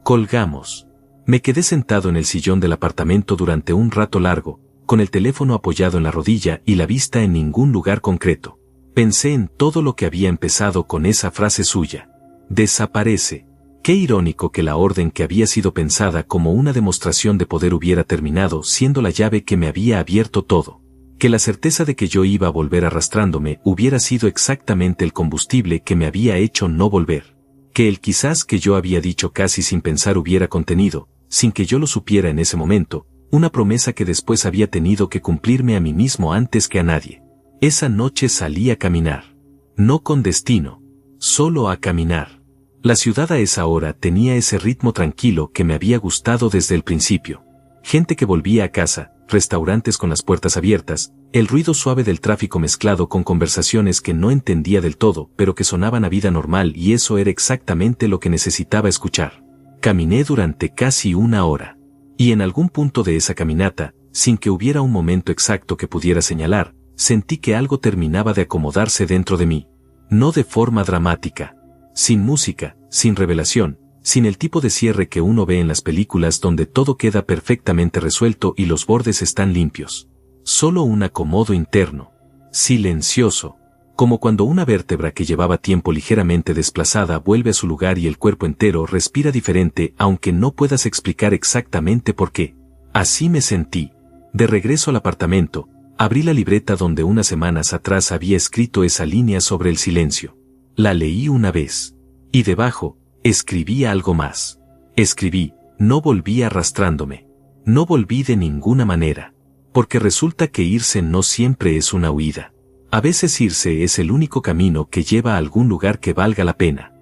Colgamos. Me quedé sentado en el sillón del apartamento durante un rato largo, con el teléfono apoyado en la rodilla y la vista en ningún lugar concreto. Pensé en todo lo que había empezado con esa frase suya. Desaparece. Qué irónico que la orden que había sido pensada como una demostración de poder hubiera terminado siendo la llave que me había abierto todo. Que la certeza de que yo iba a volver arrastrándome hubiera sido exactamente el combustible que me había hecho no volver. Que el quizás que yo había dicho casi sin pensar hubiera contenido, sin que yo lo supiera en ese momento, una promesa que después había tenido que cumplirme a mí mismo antes que a nadie. Esa noche salí a caminar. No con destino. Solo a caminar. La ciudad a esa hora tenía ese ritmo tranquilo que me había gustado desde el principio. Gente que volvía a casa, restaurantes con las puertas abiertas, el ruido suave del tráfico mezclado con conversaciones que no entendía del todo pero que sonaban a vida normal y eso era exactamente lo que necesitaba escuchar. Caminé durante casi una hora. Y en algún punto de esa caminata, sin que hubiera un momento exacto que pudiera señalar, sentí que algo terminaba de acomodarse dentro de mí. No de forma dramática. Sin música, sin revelación, sin el tipo de cierre que uno ve en las películas donde todo queda perfectamente resuelto y los bordes están limpios. Solo un acomodo interno. Silencioso. Como cuando una vértebra que llevaba tiempo ligeramente desplazada vuelve a su lugar y el cuerpo entero respira diferente aunque no puedas explicar exactamente por qué. Así me sentí. De regreso al apartamento, abrí la libreta donde unas semanas atrás había escrito esa línea sobre el silencio. La leí una vez. Y debajo, escribí algo más. Escribí, no volví arrastrándome. No volví de ninguna manera. Porque resulta que irse no siempre es una huida. A veces irse es el único camino que lleva a algún lugar que valga la pena.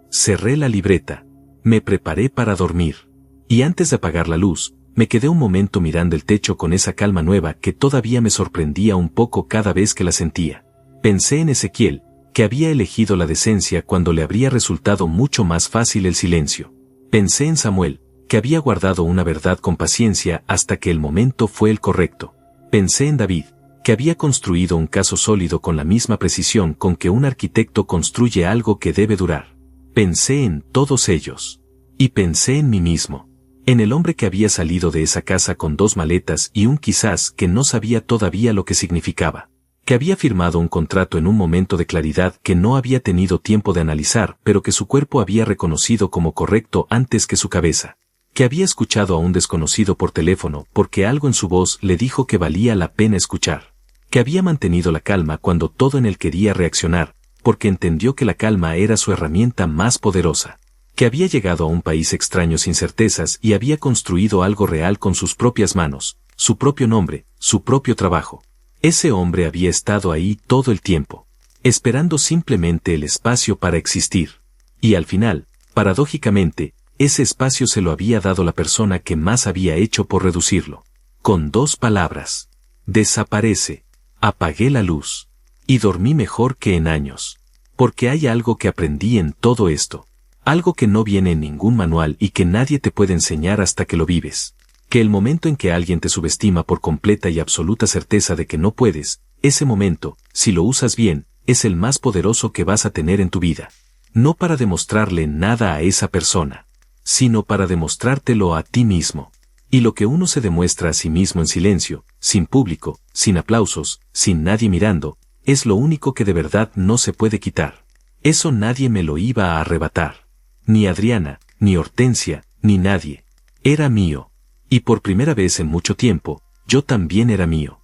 Cerré la libreta. Me preparé para dormir. Y antes de apagar la luz, me quedé un momento mirando el techo con esa calma nueva que todavía me sorprendía un poco cada vez que la sentía. Pensé en Ezequiel, que había elegido la decencia cuando le habría resultado mucho más fácil el silencio. Pensé en Samuel, que había guardado una verdad con paciencia hasta que el momento fue el correcto. Pensé en David, que había construido un caso sólido con la misma precisión con que un arquitecto construye algo que debe durar. Pensé en todos ellos. Y pensé en mí mismo. En el hombre que había salido de esa casa con 2 maletas y un quizás que no sabía todavía lo que significaba. Que había firmado un contrato en un momento de claridad que no había tenido tiempo de analizar, pero que su cuerpo había reconocido como correcto antes que su cabeza. Que había escuchado a un desconocido por teléfono porque algo en su voz le dijo que valía la pena escuchar. Que había mantenido la calma cuando todo en él quería reaccionar, porque entendió que la calma era su herramienta más poderosa. Que había llegado a un país extraño sin certezas y había construido algo real con sus propias manos, su propio nombre, su propio trabajo. Ese hombre había estado ahí todo el tiempo, esperando simplemente el espacio para existir. Y al final, paradójicamente, ese espacio se lo había dado la persona que más había hecho por reducirlo. Con 2 palabras. Desaparece. Apagué la luz. Y dormí mejor que en años. Porque hay algo que aprendí en todo esto. Algo que no viene en ningún manual y que nadie te puede enseñar hasta que lo vives. Que el momento en que alguien te subestima por completa y absoluta certeza de que no puedes, ese momento, si lo usas bien, es el más poderoso que vas a tener en tu vida. No para demostrarle nada a esa persona, sino para demostrártelo a ti mismo. Y lo que uno se demuestra a sí mismo en silencio, sin público, sin aplausos, sin nadie mirando, es lo único que de verdad no se puede quitar. Eso nadie me lo iba a arrebatar. Ni Adriana, ni Hortensia, ni nadie. Era mío. Y por primera vez en mucho tiempo, yo también era mío.